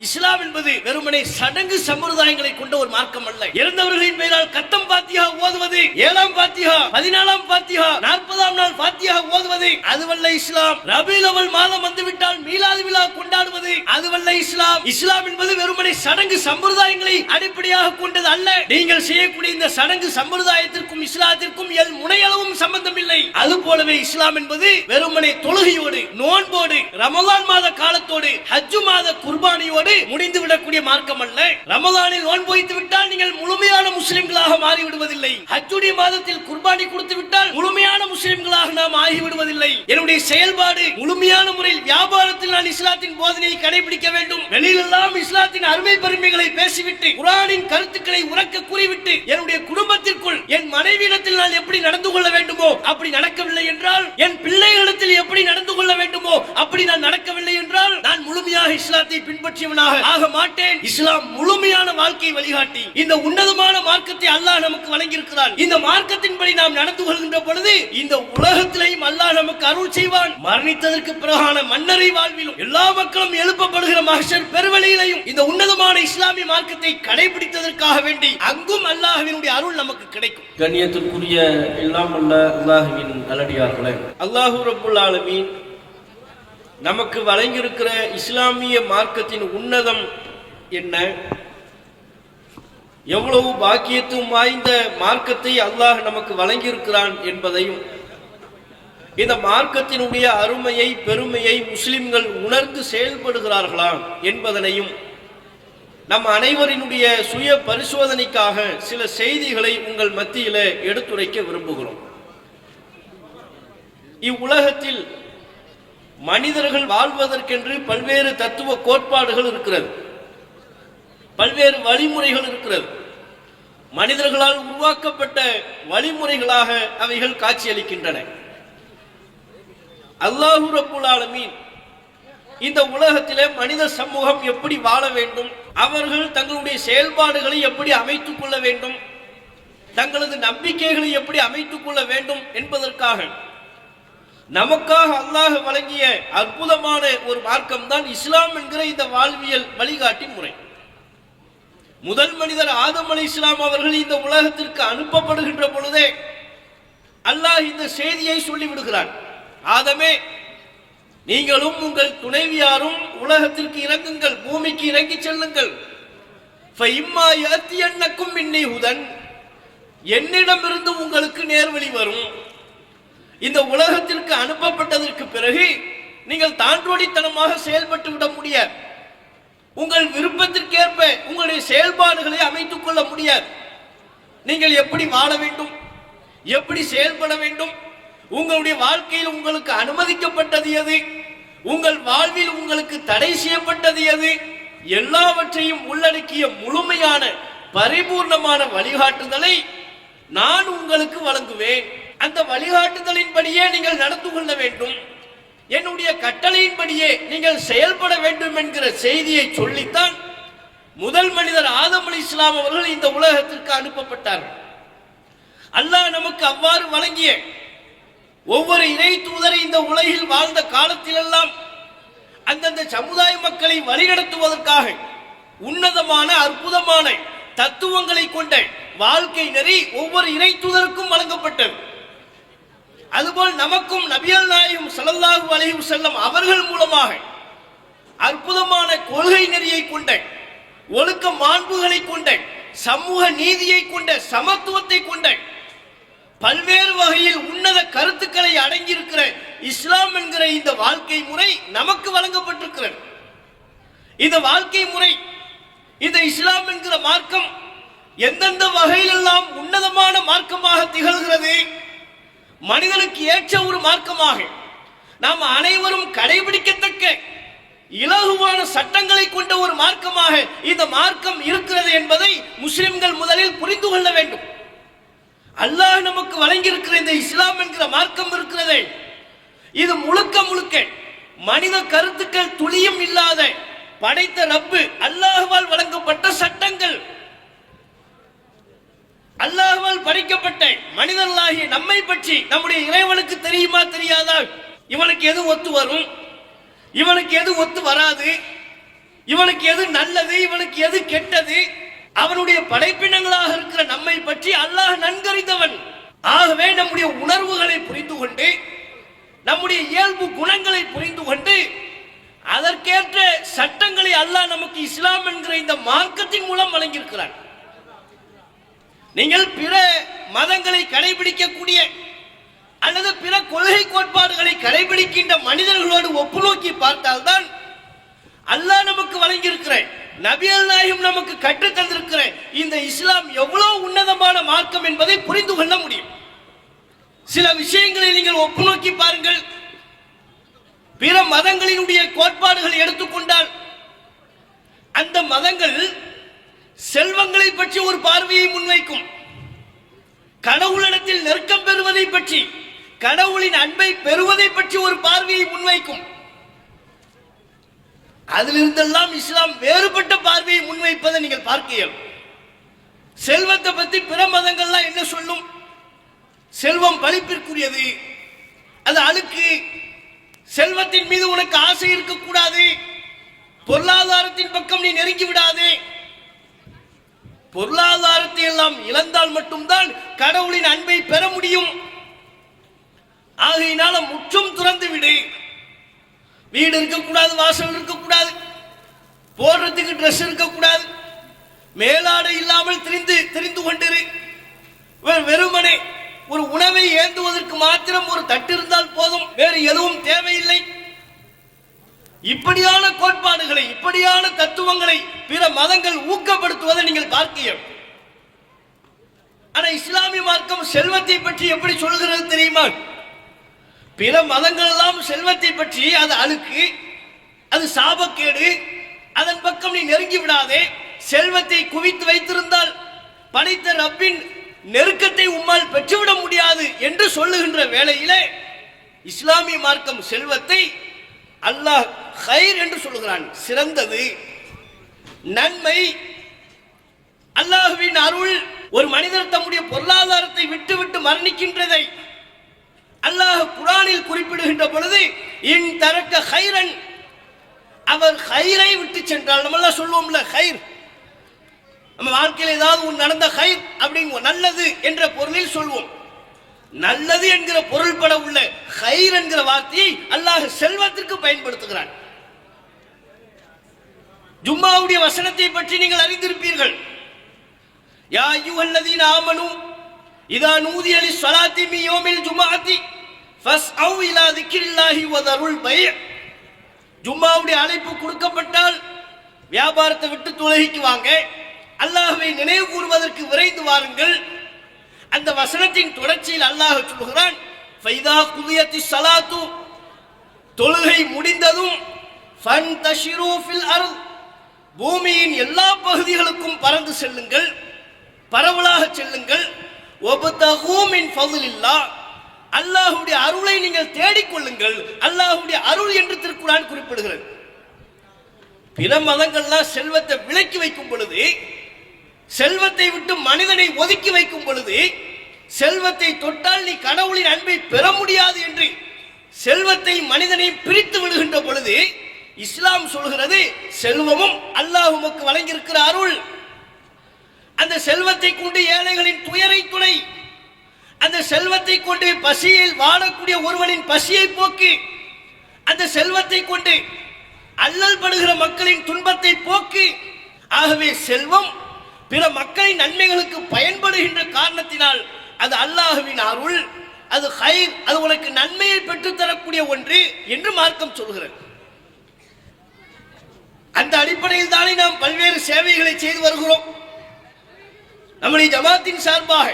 இஸ்லாம் என்பது வெறுமனே சடங்கு சம்பிரதாயங்களை கொண்ட ஒரு மார்க்கம் அல்ல. இறந்தவர்களின் பெயரால் கத்தம் பாத்தியா ஓதுவது, 7ஆம் பாத்தியா, 14ஆம் பாத்தியா, 40ஆம் நாள் பாத்தியா ஓதுவது அதுவல்ல இஸ்லாம். ரபீல் அவல் மாதம் வந்துவிட்டால் மீலாது விழா கொண்டாடுவது அதுவல்ல இஸ்லாம். இஸ்லாம் என்பது வெறுமனே சடங்கு சம்பிரதாயங்களை அடிப்படையாக கொண்டது அல்ல. நீங்கள் செய்யக்கூடிய இந்த சடங்கு சம்பிரதாயத்திற்கும் இஸ்லாத்திற்கும் முனையளவும் சம்பந்தம் இல்லை. அது போலவே இஸ்லாம் என்பது வெறுமனே தொழுகையோடு, நோன்போடு, ரமலான் மாத காலத்தோடு, ஹஜ் மாத குர்பானியோடு முடிந்து விடக்கூடிய மார்க்கம் அல்ல. ரமலானில் நோன்பு வைத்து விட்டால் நீங்கள் முழுமையான முஸ்லிம்களாக மாறி விடுவதில்லை. ஹஜ்ஜுடைய மாதத்தில் குர்பானி கொடுத்து விட்டால் முழுமையான முஸ்லிம்களாக நாம் ஆகிவிடுவதில்லை. என்னுடைய செயல்பாடு முழுமையான முறையில் வியாபாரத்தில் நான் இஸ்லாத்தின் போதனையை கடைபிடிக்க வேண்டும். வெளியிலெல்லாம் இஸ்லாத்தின் அருமை பெருமைகளை பேசிவிட்டு குர்ஆனின் கருத்துக்களை உரக்க கூறிவிட்டு என்னுடைய குடும்பத்திற்குள் என் மனைவியிடத்தில் நான் எப்படி நடந்து கொள்ள வேண்டுமோ அப்படி நடக்கவில்லை என்றால், என் பிள்ளைகளிடத்தில் எப்படி நடந்து கொள்ள வேண்டுமோ அப்படி நான் நடக்கவில்லை என்றால் நான் முழுமையாக இஸ்லாத்தை பின்பற்றியவன் ஆக மாட்டேன். இஸ்லாம் முழுமையான வாழ்க்கை வழிகாட்டி. இந்த உன்னதமான மார்க்கத்தை அல்லாஹ் நமக்கு வழங்கியிருக்கிறான். இந்த மார்க்கத்தின்படி நாம் நடந்து கொள்கின்ற பொழுது இந்த உலகத்திலேயும் அல்லாஹ் நமக்கு அருள் செய்வான். மரணித்ததற்கு பிறகான மன்னரை வாழ்விலும் எல்லா மக்களும் எழுப்பப்படுகிற மஹ்ஷர் பெருவெளியிலையும் இந்த உன்னதமான இஸ்லாமிய மார்க்கத்தை கடைபிடித்ததற்காக வேண்டி அங்கும் அல்லாஹ்வினுடைய அருள் நமக்கு கிடைக்கும். கண்ணியத்திற்குரிய எல்லாம் அல்ல அல்லாஹ்வின் நல்லடியார்களே, அல்லாஹ் ரப்புல் ஆலமீன் நமக்கு வழங்கியிருக்கிற இஸ்லாமிய மார்க்கத்தின் உன்னதம் என்ன, எவ்வளவு பாக்கியத்துவம் வாய்ந்த மார்க்கத்தை அல்லாஹ் நமக்கு வழங்கியிருக்கிறான் என்பதையும், இந்த மார்க்கத்தினுடைய அருமையை பெருமையை முஸ்லிம்கள் உணர்ந்து செயல்படுகிறார்களா என்பதனையும் நம் அனைவரினுடைய சுய பரிசோதனைக்காக சில செய்திகளை உங்கள் மத்தியில எடுத்துரைக்க விரும்புகிறோம். இவ்வுலகத்தில் மனிதர்கள் வாழ்வதற்கென்று பல்வேறு தத்துவ கோட்பாடுகள் இருக்கிறது, பல்வேறு வழிமுறைகள் இருக்கிறது. மனிதர்களால் உருவாக்கப்பட்ட வழிமுறைகளாக அவைகள் காட்சியளிக்கின்றன. அல்லாஹ் ரப்புல் ஆலமீன் இந்த உலகத்திலே மனித சமூகம் எப்படி வாழ வேண்டும், அவர்கள் தங்களுடைய செயல்பாடுகளை எப்படி அமைத்துக் கொள்ள வேண்டும், தங்களது நம்பிக்கைகளை எப்படி அமைத்துக் கொள்ள வேண்டும் என்பதற்காக நமக்காக அல்லாஹ் வழங்கிய அற்புதமான ஒரு மார்க்கம் தான் இஸ்லாம் என்கிற இந்த வாழ்வியல் வழிகாட்டி முறை. முதல் மனிதர் ஆதம் அலைஹிஸ்ஸலாம் அவர்கள் இந்த உலகத்திற்கு அனுப்பப்படுகின்ற பொழுதே அல்லாஹ் இந்த செய்தியை சொல்லிவிடுகிறான். ஆதமே, நீங்களும் உங்கள் துணைவியாரும் உலகத்திற்கு இறங்குங்கள், பூமிக்கு இறங்கி செல்லுங்கள். என்னிடமிருந்து உங்களுக்கு நேர்வழி வரும். இந்த உலகத்திற்கு அனுப்பப்பட்டதற்கு பிறகு நீங்கள் தாண்டோடித்தனமாக செயல்பட்டு விட முடியாது. உங்கள் விருப்பத்திற்கேற்ப உங்களுடைய செயல்பாடுகளை அமைத்துக் கொள்ள முடியாது. நீங்கள் எப்படி வாழ வேண்டும், எப்படி செயல்பட வேண்டும், உங்களுடைய வாழ்க்கையில் உங்களுக்கு அனுமதிக்கப்பட்டது எது, உங்கள் வாழ்வில் உங்களுக்கு தடை செய்யப்பட்டது எது, எல்லாவற்றையும் உள்ளடக்கிய முழுமையான பரிபூர்ணமான வழிகாட்டுதலை நான் உங்களுக்கு வழங்குவேன். அந்த வழிகாட்டுதலின்படியே நீங்கள் நடந்து கொள்ள வேண்டும், என்னுடைய கட்டளையின்படியே நீங்கள் செயல்பட வேண்டும் என்கிற செய்தியை சொல்லித்தான் முதல் மனிதர் ஆதம் அலைஹிஸ்ஸலாம் அவர்கள் இந்த உலகத்திற்கு அனுப்பப்பட்டார்கள். அல்லாஹ் நமக்கு அவ்வாறு வழங்கிய ஒவ்வொரு இறை தூதரை இந்த உலகில் வாழ்ந்த காலத்திலெல்லாம் அந்தந்த சமுதாய மக்களை வழிநடத்துவதற்காக உன்னதமான அற்புதமான தத்துவங்களை கொண்ட வாழ்க்கை நெறி ஒவ்வொரு இறை தூதருக்கும் வழங்கப்பட்டது. அதுபோல் நமக்கும் நபிகள் நாயகம் ஸல்லல்லாஹு அலைஹி வஸல்லம் அவர்கள் மூலமாக அற்புதமான கொள்கை நெறியை கொண்ட, ஒழுக்க மாண்புகளை கொண்ட, சமூக நீதியை கொண்ட, சமத்துவத்தை கொண்ட, பல்வேறு வகையில் உன்னத கருத்துக்களை அடங்கியிருக்கிற இஸ்லாம் என்கிற இந்த வாழ்க்கை முறை நமக்கு வழங்கப்பட்டிருக்கிறது. இந்த வாழ்க்கை முறை, இந்த இஸ்லாம் என்கிற மார்க்கம் எந்தெந்த வகையிலெல்லாம் உன்னதமான மார்க்கமாக திகழ்கிறது, மனிதனுக்கு ஏற்ற ஒரு மார்க்கமாக, நாம் அனைவரும் கடைபிடிக்கத்தக்க இலகுவான சட்டங்களை கொண்ட ஒரு மார்க்கமாக இந்த மார்க்கம் இருக்கிறது என்பதை முஸ்லிம்கள் முதலில் புரிந்து கொள்ள வேண்டும். அல்லாஹ் நமக்கு வழங்கியிருக்கிற இந்த இஸ்லாம் என்கிற மார்க்கம் இருக்கிறதே, இது முழுக்க முழுக்க மனித கருத்துக்கள் துளியும் இல்லாத படைத்த ரப்பு அல்லாஹ்வால் வழங்கப்பட்ட சட்டங்கள். அல்லாஹ்வால் படைக்கப்பட்ட மனிதர்களாகிய நம்மை பற்றி நம்முடைய இறைவனுக்கு தெரியுமா தெரியாதா? இவனுக்கு எது ஒத்து வரும், இவனுக்கு எது ஒத்து வராது, இவனுக்கு எது நல்லது, இவனுக்கு எது கெட்டது, அவனுடைய படைப்பினங்களாக இருக்கிற நம்மை பற்றி அல்லாஹ் நன்கறிந்தவன். ஆகவே நம்முடைய உணர்வுகளை புரிந்து கொண்டு, நம்முடைய இயல்பு குணங்களை புரிந்து கொண்டு, அதற்கேற்ற சட்டங்களை அல்லாஹ் நமக்கு இஸ்லாம் என்கிற இந்த மார்க்கத்தின் மூலம் வழங்கியிருக்கிறான். நீங்கள் பிற மதங்களை கடைபிடிக்கக்கூடிய அல்லது பிற கொள்கை கோட்பாடுகளை கடைபிடிக்கின்ற மனிதர்களோடு ஒப்பு நோக்கி பார்த்தால்தான் அல்லாஹ் நமக்கு வழங்கியிருக்கிற, நபிகள் நாயகம் நமக்கு கற்றுத் தந்திருக்கிற இந்த இஸ்லாம் எவ்வளவு உன்னதமான மார்க்கம் என்பதை புரிந்து கொள்ள முடியும். சில விஷயங்களை நீங்கள் ஒப்பு நோக்கி பாருங்கள். பிற மதங்களினுடைய கோட்பாடுகளை எடுத்துக்கொண்டால் அந்த மதங்கள் செல்வங்களை பற்றி ஒரு பார்வையை முன்வைக்கும், கடவுளிடத்தில் நெருக்கம் பெறுவதை பற்றி, கடவுளின் அன்பை பெறுவதை பற்றி ஒரு பார்வையை முன்வைக்கும். அதிலிருந்தெல்லாம் இஸ்லாம் வேறுபட்ட பார்வையை முன்வைப்பதை நீங்கள் பார்க்க இயலும். செல்வத்தை பற்றி பிற மதங்கள்லாம் என்ன சொல்லும்? செல்வம் பழிப்பிற்குரியது, அது அழுக்கு, செல்வத்தின் மீது உனக்கு ஆசை இருக்கக்கூடாது, பொருளாதாரத்தின் பக்கம் நீ நெருங்கி விடாதே. பொருளாதாரத்தை எல்லாம் இழந்தால் மட்டும்தான் கடவுளின் அன்பை பெற முடியும். ஆகையினால முற்றும் துறந்து விடு. வீடு இருக்கக்கூடாது, வாசல் இருக்கக்கூடாது, போடுறதுக்கு ட்ரெஸ் இருக்கக்கூடாது, மேலாடை இல்லாமல் திரிந்து கொண்டிரு. வெறுமனே ஒரு உணவை ஏந்துவதற்கு மாத்திரம் ஒரு தட்டு இருந்தால் போதும், வேறு எதுவும் தேவையில்லை. இப்படியான கோட்பாடுகளை, இப்படியான தத்துவங்களை பிற மதங்கள் ஊக்கப்படுத்துவதை நீங்கள் பார்க்கிறீர்கள். ஆனா இஸ்லாமிய மார்க்கம் செல்வத்தை பற்றி எப்படி சொல்கிறது தெரியுமா? பிற மதங்கள் எல்லாம் செல்வத்தை பற்றி அது அழுக்கு, அது சாபக்கேடு, அதன் பக்கம் நீ நெருங்கி விடாதே, செல்வத்தை குவித்து வைத்திருந்தால் படைத்த ரப்பின் நெருக்கத்தை உம்மால் பெற்றுவிட முடியாது என்று சொல்லுகின்ற வேளையிலே இஸ்லாமிய மார்க்கம் செல்வத்தை அல்லாஹ் ஹைர் என்று சொல்லுகிறான், சிறந்தது, நன்மை, அல்லாஹ்வின் அருள். ஒரு மனிதர் தம்முடைய பொருளாதாரத்தை விட்டு மரணிக்கின்றதை அல்லாஹ் குர்ஆனில் குறிப்பிடுகின்ற பொழுது, இன் தரக்க ஹைரன், அவர் ஹைரை விட்டு சென்றால், நம்ம எல்லாம் சொல்லுவோம்ல ஹைர், நம்ம வாழ்க்கையில் ஏதாவது ஒன்று நடந்த ஹைர் அப்படிங்க நல்லது என்ற பொருளில் சொல்வோம். நல்லது என்கிற பொருள்பட உள்ள ஹைர் என்கிற வார்த்தையை அல்லாஹ் செல்வத்திற்கு பயன்படுத்துகிறான். ஜும்மாவுடைய வசனத்தை பற்றி நீங்கள் அறிந்திருப்பீர்கள். யா அய்யுஹல்லதீன ஆமனூ இதா நூதிய லிஸ்ஸலாத்தி மின் யௌமில் ஜும்ஆத்தி ஃபஸ்அவ் இலா திக்ரில்லாஹி வ தருல் பை'. ஜும்மாவுடைய அழைப்பு கொடுக்கப்பட்டால் வியாபாரத்தை விட்டு தொழுகைக்கு வாங்க, அல்லாஹ்வை நினைவு கூறுவதற்கு விரைந்து வாருங்கள். அந்த வசனத்தின் தொடர்ச்சியில் அல்லாஹ் சொல்கிறான், ஃபைதா குதியத்திஸ் ஸலாத்து, தொழுகை முடிந்ததும் ஃபன்தஷிரு ஃபில் அர்த், பூமியின் எல்லா பகுதிகளுக்கும் பறந்து செல்லுங்கள், பரவலாக செல்லுங்கள். வபதகு மின் ஃபضலில்லாஹ், அல்லாஹ்வுடைய அருளை நீங்கள் தேடிக்கொள்ளுங்கள். அல்லாஹ்வுடைய அருள் என்று திருக்குர்ஆன் குறிப்பிடுகிறது. பிற மதங்கள்லாம் செல்வத்தை விலக்கி வைக்கும் பொழுது, செல்வத்தை விட்டு மனிதனை ஒதுக்கி வைக்கும் பொழுது, செல்வத்தை தொட்டால் நீ கடவுளின் அன்பை பெற முடியாது என்று செல்வத்தை மனிதனை பிரித்து விடுகின்ற பொழுது, இஸ்லாம் சொல்கிறது செல்வமும் அல்லாஹ் உமக்கு வழங்கியிருக்கிற அருள். அந்த செல்வத்தை கொண்டு ஏழைகளின் துயரை துணை, அந்த செல்வத்தை கொண்டு பசியில் வாழக்கூடிய ஒருவனின் பசியை போக்கி, அந்த செல்வத்தை கொண்டு அல்லல் படுகிற மக்களின் துன்பத்தை போக்கி. ஆகவே செல்வம் பிற மக்களின் நன்மைகளுக்கு பயன்படுகின்ற காரணத்தினால் அது அல்லாஹ்வின் அருள், அது ஹைர், அது உனக்கு நன்மையை பெற்றுத் தரக்கூடிய ஒன்று என்று மார்க்கம் சொல்கிறது. அந்த அடிப்படையில் தானே நாம் பல்வேறு சேவைகளை செய்து வருகிறோம். நம்முடைய ஜமாத்தின் சார்பாக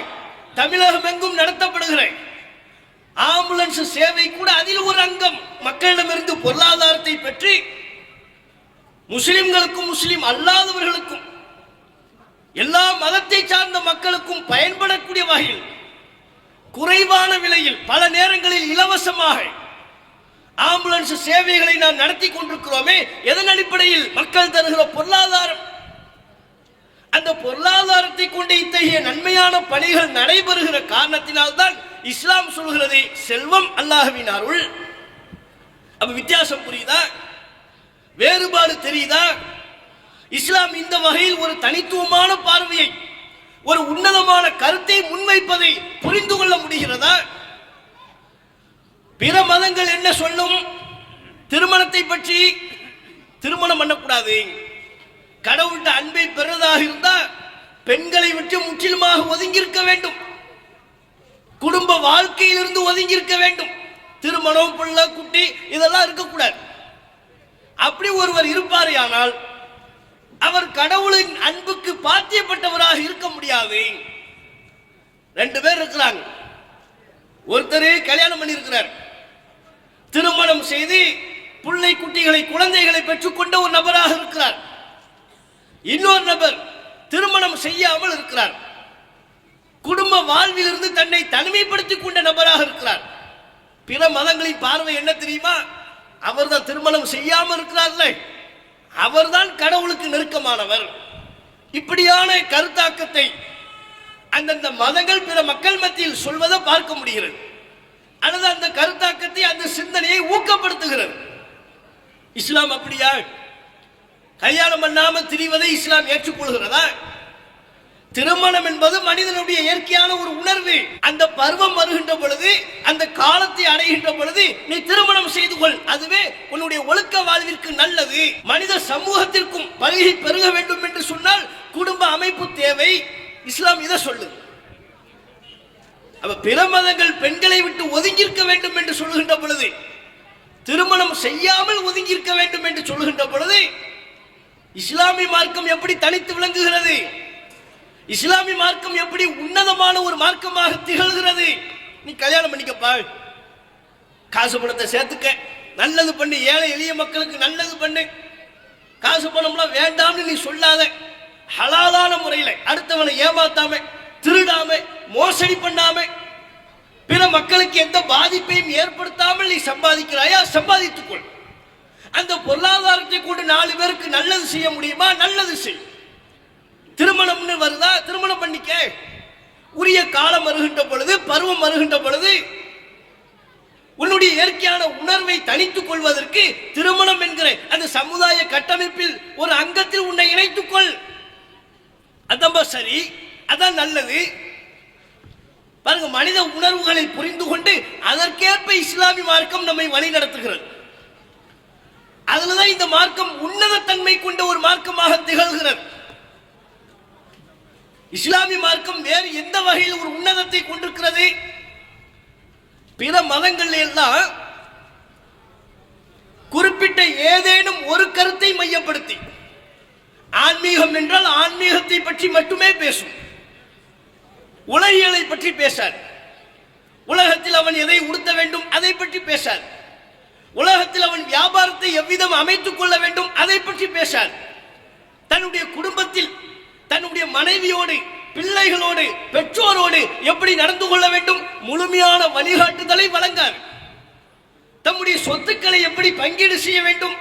தமிழகம் எங்கும் நடத்தப்படுகிற ஆம்புலன்ஸ் சேவை கூட அதில் ஒரு அங்கம். மக்களிடமிருந்து பொருளாதாரத்தை பெற்று முஸ்லிம்களுக்கும் முஸ்லிம் அல்லாதவர்களுக்கும் எல்லா மதத்தை சார்ந்த மக்களுக்கும் பயன்படக்கூடிய வகையில் குறைவான விலையில் பல நேரங்களில் இலவசமாக ஆம்புலன்ஸ் சேவைகளை நாம் நடத்தி கொண்டிருக்கிறோமே. எதன் அடிப்படையில்? மக்கள் தருகிற பொருளாதாரம். அந்த பொருளாதாரத்தை கொண்டு இத்தகைய நன்மையான பணிகள் நடைபெறுகிற காரணத்தினால்தான் இஸ்லாம் சொல்கிறது செல்வம் அல்லாஹ்வின் அருள். அப்ப வித்தியாசம் புரியுதா? வேறுபாடு தெரியுதா? இஸ்லாம் இந்த வகையில் ஒரு தனித்துவமான பார்வையை, ஒரு உன்னதமான கருத்தை முன்வைப்பதை புரிந்து கொள்ள முடிகிறதா? பிற மதங்கள் என்ன சொல்லும்? திருமணத்தை பற்றி, திருமணம் பண்ணக்கூடாது, கடவுள்கிட்ட அன்பை பெறுவதாக இருந்தால் பெண்களை விட்டு முற்றிலுமாக ஒதுங்கி இருக்க வேண்டும், குடும்ப வாழ்க்கையிலிருந்து ஒதுங்கி இருக்க வேண்டும், திருமணம் பிள்ளை குட்டி இதெல்லாம் இருக்கக்கூடாது. அப்படி ஒருவர் இருப்பாரே ஆனால் அவர் கடவுளின் அன்புக்கு பாத்தியப்பட்டவராக இருக்க முடியாது. ரெண்டு பேர் இருக்கிறாங்க, ஒருத்தர் கல்யாணம் பண்ணி இருக்கிறார், திருமணம் செய்து பிள்ளை குட்டிகளை குழந்தைகளை பெற்றுக்கொண்ட ஒரு நபராக இருக்கிறார். இன்னொரு நபர் திருமணம் செய்யாமல் இருக்கிறார், குடும்ப வாழ்விலிருந்து தன்னை தனிமைப்படுத்திக் கொண்ட நபராக இருக்கிறார். பிற மதங்களின் பார்வை என்ன தெரியுமா? அவர்தான் திருமணம் செய்யாமல் இருக்கிறார்ல, அவர்தான் கடவுளுக்கு நெருக்கமானவர். இப்படியான கருத்தாக்கத்தை அந்தந்த மதங்கள் பிற மக்கள் மத்தியில் சொல்வதை பார்க்க முடிகிறது, அல்லது அந்த கருத்தாக்கத்தை, அந்த சிந்தனையை ஊக்கப்படுத்துகிறது. இஸ்லாம் அப்படியா? கல்யாணம் பண்ணாமல் திரிவதை இஸ்லாம் ஏற்றுக்கொள்கிறதா? திருமணம் என்பது மனிதனுடைய இயற்கையான ஒரு உணர்வு. அந்த பருவம் வருகின்ற பொழுது, அந்த காலத்தை அடைகின்ற பொழுது நீ திருமணம் செய்து கொள், அதுவே உன்னுடைய ஒழுக்க வாழ்விற்கு நல்லது, மனித சமூகத்திற்கும் பல்கி பெருக வேண்டும் என்று சொன்னால் குடும்ப அமைப்பு தேவை. இஸ்லாம் இதை சொல்லுது. அப்ப பிற மதங்கள் பெண்களை விட்டு ஒதுங்கியிருக்க வேண்டும் என்று சொல்லுகின்ற பொழுது, திருமணம் செய்யாமல் ஒதுங்கியிருக்க வேண்டும் என்று சொல்லுகின்ற பொழுது, இஸ்லாமிய மார்க்கம் எப்படி தனித்து விளங்குகிறது? இஸ்லாமிய மார்க்கம் எப்படி உன்னதமான ஒரு மார்க்கமாக திகழ்கிறது? நீ கல்யாணம் பண்ணிக்கப்பா, காசு பணத்தை சேர்த்துக்க, நல்லது பண்ணு, ஏழை எளிய மக்களுக்கு நல்லது பண்ணு, காசு பணம்லாம் வேண்டாம்னு நீ சொல்லாத, ஹலாலான முறையில் அடுத்தவனை ஏமாத்தாம, திருடாம, மோசடி பண்ணாம, பிற மக்களுக்கு எந்த பாதிப்பையும் ஏற்படுத்தாமல் நீ சம்பாதிக்கிறாயா, சம்பாதித்துக்கொள். அந்த பொருளாதாரத்தை கொண்டு 4 பேருக்கு நல்லது செய்ய முடியுமா, நல்லது செய். திருமணம்னு வருதா, திருமணம் பண்ணிக்க. உரிய காலம் வருகின்ற பொழுது, பருவம் வருகின்ற பொழுது உன்னுடைய இயற்கையான உணர்வை தனித்துக் கொள்வதற்கு திருமணம் என்கிற அந்த சமுதாய கட்டமைப்பில் ஒரு அங்கத்தில் உன்னை இணைத்துக் கொள். அதான் சரி, அதான் நல்லது. பாருங்க, மனித உணர்வுகளை புரிந்து கொண்டு அதற்கேற்ப இஸ்லாமிய மார்க்கம் நம்மை வழி நடத்துகிறது. அதுலதான் இந்த மார்க்கம் உன்னத தன்மை கொண்ட ஒரு மார்க்கமாக திகழ்கிறது. இஸ்லாமிய மார்க்கம் வேறு எந்த வகையில் ஒரு உன்னதத்தை கொண்டிருக்கிறது? பிற மதங்கள் எல்லாம் குறிப்பிட்ட ஏதேனும் ஒரு கருத்தை மையப்படுத்தி, ஆன்மீகம் என்றால் ஆன்மீகத்தை பற்றி மட்டுமே பேசும், உலகியலை பற்றி பேசார். உலகத்தில் அவன் எதை உடுத்த வேண்டும் அதை பற்றி பேசார். உலகத்தில் அவன் வியாபாரத்தை எவ்விதம் அமைத்துக் கொள்ள வேண்டும் அதை பற்றி பேசார். தன்னுடைய குடும்பத்தில் தன்னுடைய மனைவியோடு, பிள்ளைகளோடு, பெற்றோரோடு எப்படி நடந்து கொள்ள வேண்டும் முழுமையான வழிகாட்டுதலை வழங்கார். தம்முடைய சொத்துக்களை எப்படி பங்கீடு செய்ய வேண்டும்,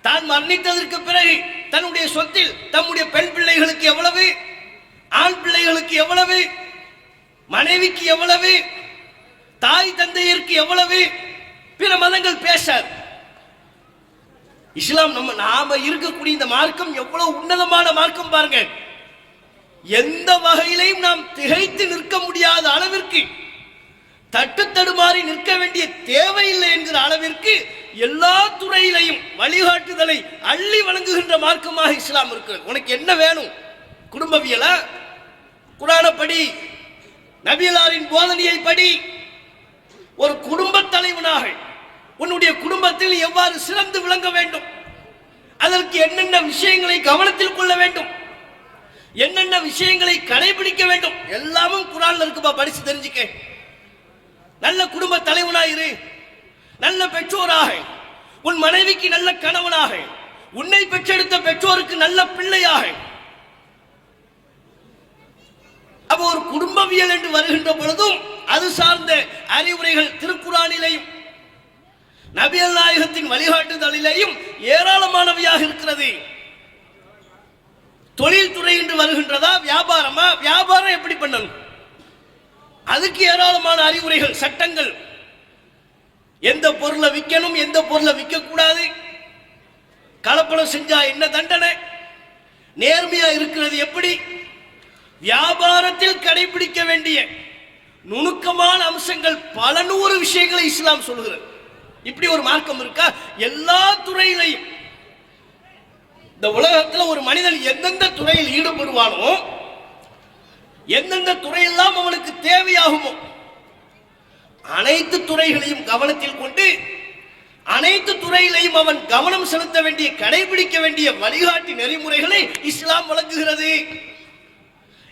தான் மரணித்ததற்கு பிறகு தன்னுடைய சொத்தில் தம்முடைய பெண் பிள்ளைகளுக்கு எவ்வளவு, ஆண் பிள்ளைகளுக்கு எவ்வளவு, மனைவிக்கு எவ்வளவு, தாய் தந்தையருக்கு எவ்வளவு, பிற மதங்கள் பேசார். இஸ்லாம் நாம இருக்கக்கூடிய இந்த மார்க்கம் எவ்வளவு உன்னதமான மார்க்கம் பாருங்க. எந்த வகையிலையும் நாம் திகைத்து நிற்க முடியாத அளவிற்கு, தட்டு தடுமாறி நிற்க வேண்டிய தேவையில்லை என்கிற அளவிற்கு எல்லா துறையிலையும் வழிகாட்டுதலை அள்ளி வழங்குகின்ற மார்க்கமாக இஸ்லாம் இருக்கிறது. உனக்கு என்ன வேணும்? குடும்பவியலா? குர்ஆனை படி, நபியலாரின் போதனையை படி. ஒரு குடும்ப தலைவனாக உன்னுடைய குடும்பத்தில் எவ்வாறு சிறந்து விளங்க வேண்டும், அதற்கு என்னென்ன விஷயங்களை கவனத்தில் கொள்ள வேண்டும், என்னென்ன விஷயங்களை கடைபிடிக்க வேண்டும், எல்லாமும் குர்ஆன்ல இருக்குப்பா, படிச்சு தெரிஞ்சுக்க. நல்ல குடும்ப தலைவனாயிரு, நல்ல பெற்றோராக, உன் மனைவிக்கு நல்ல கணவனாக, உன்னை பெற்றெடுத்த பெற்றோருக்கு நல்ல பிள்ளையாக. அப்போ ஒரு குடும்பவியல் என்று வருகின்ற பொழுதும் அது சார்ந்த அறிவுரைகள் திருக்குர்ஆனிலேயும் நபிகள் நாயகத்தின் வழிகாட்டுதலிலேயும் ஏராளமானவையாக இருக்கிறது. தொழில் துறை என்று வருகின்றதா, வியாபாரமா, வியாபாரம் எப்படி பண்ணணும், அதுக்கு ஏராளமான அறிவுரைகள், சட்டங்கள். எந்த பொருளை விற்கணும், எந்த பொருளை விற்க கூடாது, கலப்படம் செஞ்சா என்ன தண்டனை, நேர்மையா இருக்கிறது எப்படி? வியாபாரத்தில் கடைபிடிக்க வேண்டிய நுணுக்கமான அம்சங்கள் பல நூறு விஷயங்களை இஸ்லாம் சொல்கிறது. இப்படி ஒரு மார்க்கம் இருக்கா? எல்லா துறையிலையும் இந்த உலகத்தில் ஒரு மனிதன் எந்தெந்த துறையில் ஈடுபடுவானோ, எந்தெந்த துறையெல்லாம் அவனுக்கு தேவையாகுமோ அனைத்து துறைகளையும் கவனத்தில் கொண்டு அனைத்து துறையிலையும் அவன் கவனம் செலுத்த வேண்டிய கடைபிடிக்க வேண்டிய வழிகாட்டி நெறிமுறைகளை இஸ்லாம் வழங்குகிறது.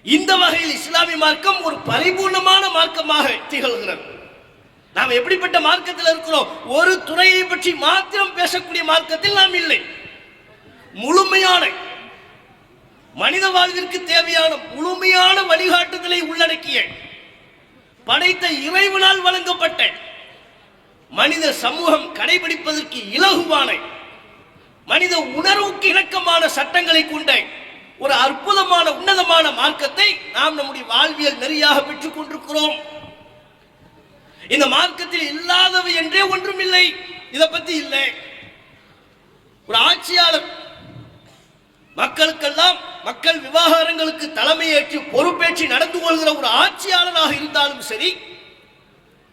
இந்த வகையில் இஸ்லாமிய மார்க்கம் ஒரு பரிபூர்ணமான மார்க்கமாக திகழ்கிறது. நாம் எப்படிப்பட்ட மார்க்கத்தில் இருக்கிறோம்? ஒரு துறையை பற்றி மாத்திரம் பேசக்கூடிய மார்க்கத்தில் நாம் இல்லை. முழுமையான மனித வாழ்விற்கு தேவையான முழுமையான வழிகாட்டுதலை உள்ளடக்கிய படைத்த இறைவனால் வழங்கப்பட்ட மனித சமூகம் கடைபிடிப்பதற்கு இலகுவான மனித உணர்வுக்கு இணக்கமான சட்டங்களை கொண்ட ஒரு அற்புதமான உன்னதமான மார்க்கத்தை நாம் நம்முடைய வாழ்வியல் நெறியாக பெற்றுக் கொண்டிருக்கிறோம். இந்த மார்க்கத்தில் இல்லாதவை என்றே ஒன்றும் இல்லை. இதை பத்தி இல்லை. ஒரு ஆட்சியாளர் மக்களுக்கெல்லாம் மக்கள் விவகாரங்களுக்கு தலைமையேற்று பொறுப்பேற்று நடந்து கொள்கிற ஒரு ஆட்சியாளராக இருந்தாலும் சரி,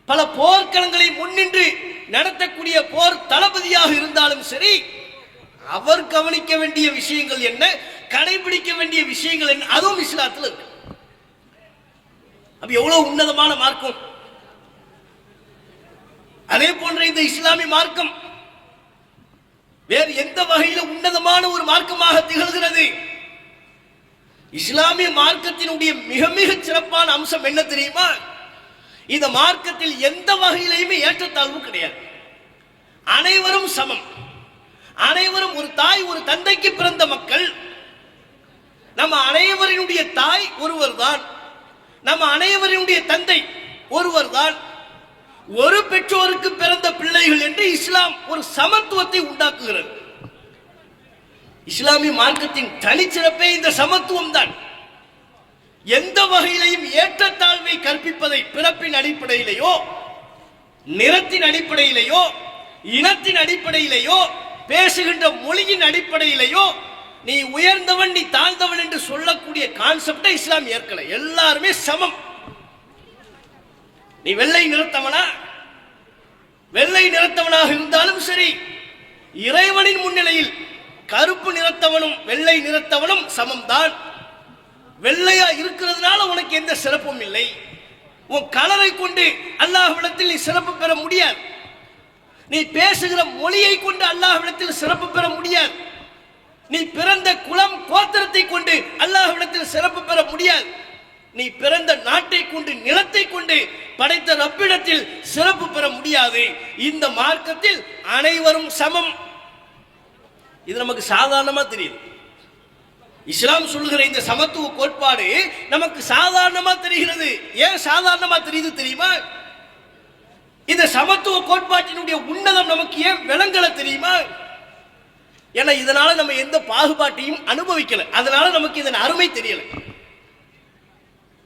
பல போர்க்களங்களை முன்னின்று நடத்தக்கூடிய போர் தளபதியாக இருந்தாலும் சரி, அவர் கவனிக்க வேண்டிய விஷயங்கள் என்ன, கடைபிடிக்க வேண்டிய விஷயங்கள் என்ன, அதுவும் இஸ்லாத்தில் இருக்கு. அப்ப எவ்வளவு உன்னதமான மார்க்கம்! அதே போன்ற இந்த இஸ்லாமிய மார்க்கம் வேறு எந்த வகையில உன்னதமான ஒரு மார்க்கமாக திகழ்கிறது? இஸ்லாமிய மார்க்கத்தினுடைய மிக மிக சிறப்பான அம்சம் என்ன தெரியுமா? இந்த மார்க்கத்தில் எந்த வகையிலையுமே ஏற்றத்தாழ்வு கிடையாது. அனைவரும் சமம். அனைவரும் ஒரு தாய் ஒரு தந்தைக்கு பிறந்த மக்கள். நம்ம அனைவரினுடைய தாய் ஒருவர் தான். நம்ம அனைவரினுடைய தந்தை ஒருவர் தான். ஒரு பெற்றோருக்கு பிறந்த பிள்ளைகள் என்று இஸ்லாம் ஒரு சமத்துவத்தை உண்டாக்குகிறது. இஸ்லாமிய மார்க்கத்தின் தனிச்சிறப்பே இந்த சமத்துவம் தான். எந்த வகையிலையும் ஏற்றத்தாழ்வை கற்பிப்பதை பிறப்பின் அடிப்படையிலேயோ, நிறத்தின் அடிப்படையிலேயோ, இனத்தின் அடிப்படையிலேயோ, பேசுகின்ற மொழியின் அடிப்படையிலேயோ நீ உயர்ந்தவன் நீ தாழ்ந்தவன் என்று சொல்லக்கூடிய கான்செப்டை இஸ்லாம் ஏற்கல. எல்லாருமே சமம். நீ வெள்ளை நிறத்தவனா, வெள்ளை நிறத்தவனாக இருந்தாலும் சரி, இறைவனின் முன்னிலையில் கருப்பு நிறத்தவனும் வெள்ளை நிறத்தவனும் சமம்தான். வெள்ளையா இருக்கிறதுனால உனக்கு எந்த சிறப்பும் இல்லை. உன் கலரை கொண்டு அல்லாஹ்விடத்தில் நீ சிறப்பு பெற முடியாது. நீ பேசுகிற மொழியை கொண்டு அல்லாஹ்விடத்தில் சிறப்பு பெற முடியாது. நீ பிறந்த குலம் கோத்திரத்தை கொண்டு அல்லாஹ்விடத்தில் சிறப்பு பெற முடியாது. நீ பிறந்த நாட்டை கொண்டு நிலத்தை கொண்டு படைத்த ரப்பிடத்தில் சிறப்பு பெற முடியாது. இந்த மார்க்கத்தில் அனைவரும் சமம். இது நமக்கு சாதாரணமா தெரியுது. இஸ்லாம் சொல்லுகிற இந்த சமத்துவ கோட்பாடு நமக்கு சாதாரணமா தெரிகிறது. ஏன் சாதாரணமா தெரியுது தெரியுமா? இந்த சமத்துவ கோட்பாட்டினுடைய உன்னதம் நமக்கு ஏன் விளங்கல தெரியுமா? ஏன்னா இதனால நம்ம எந்த பாகுபாட்டையும் அனுபவிக்கல. அதனால நமக்கு இதன் அருமை தெரியல.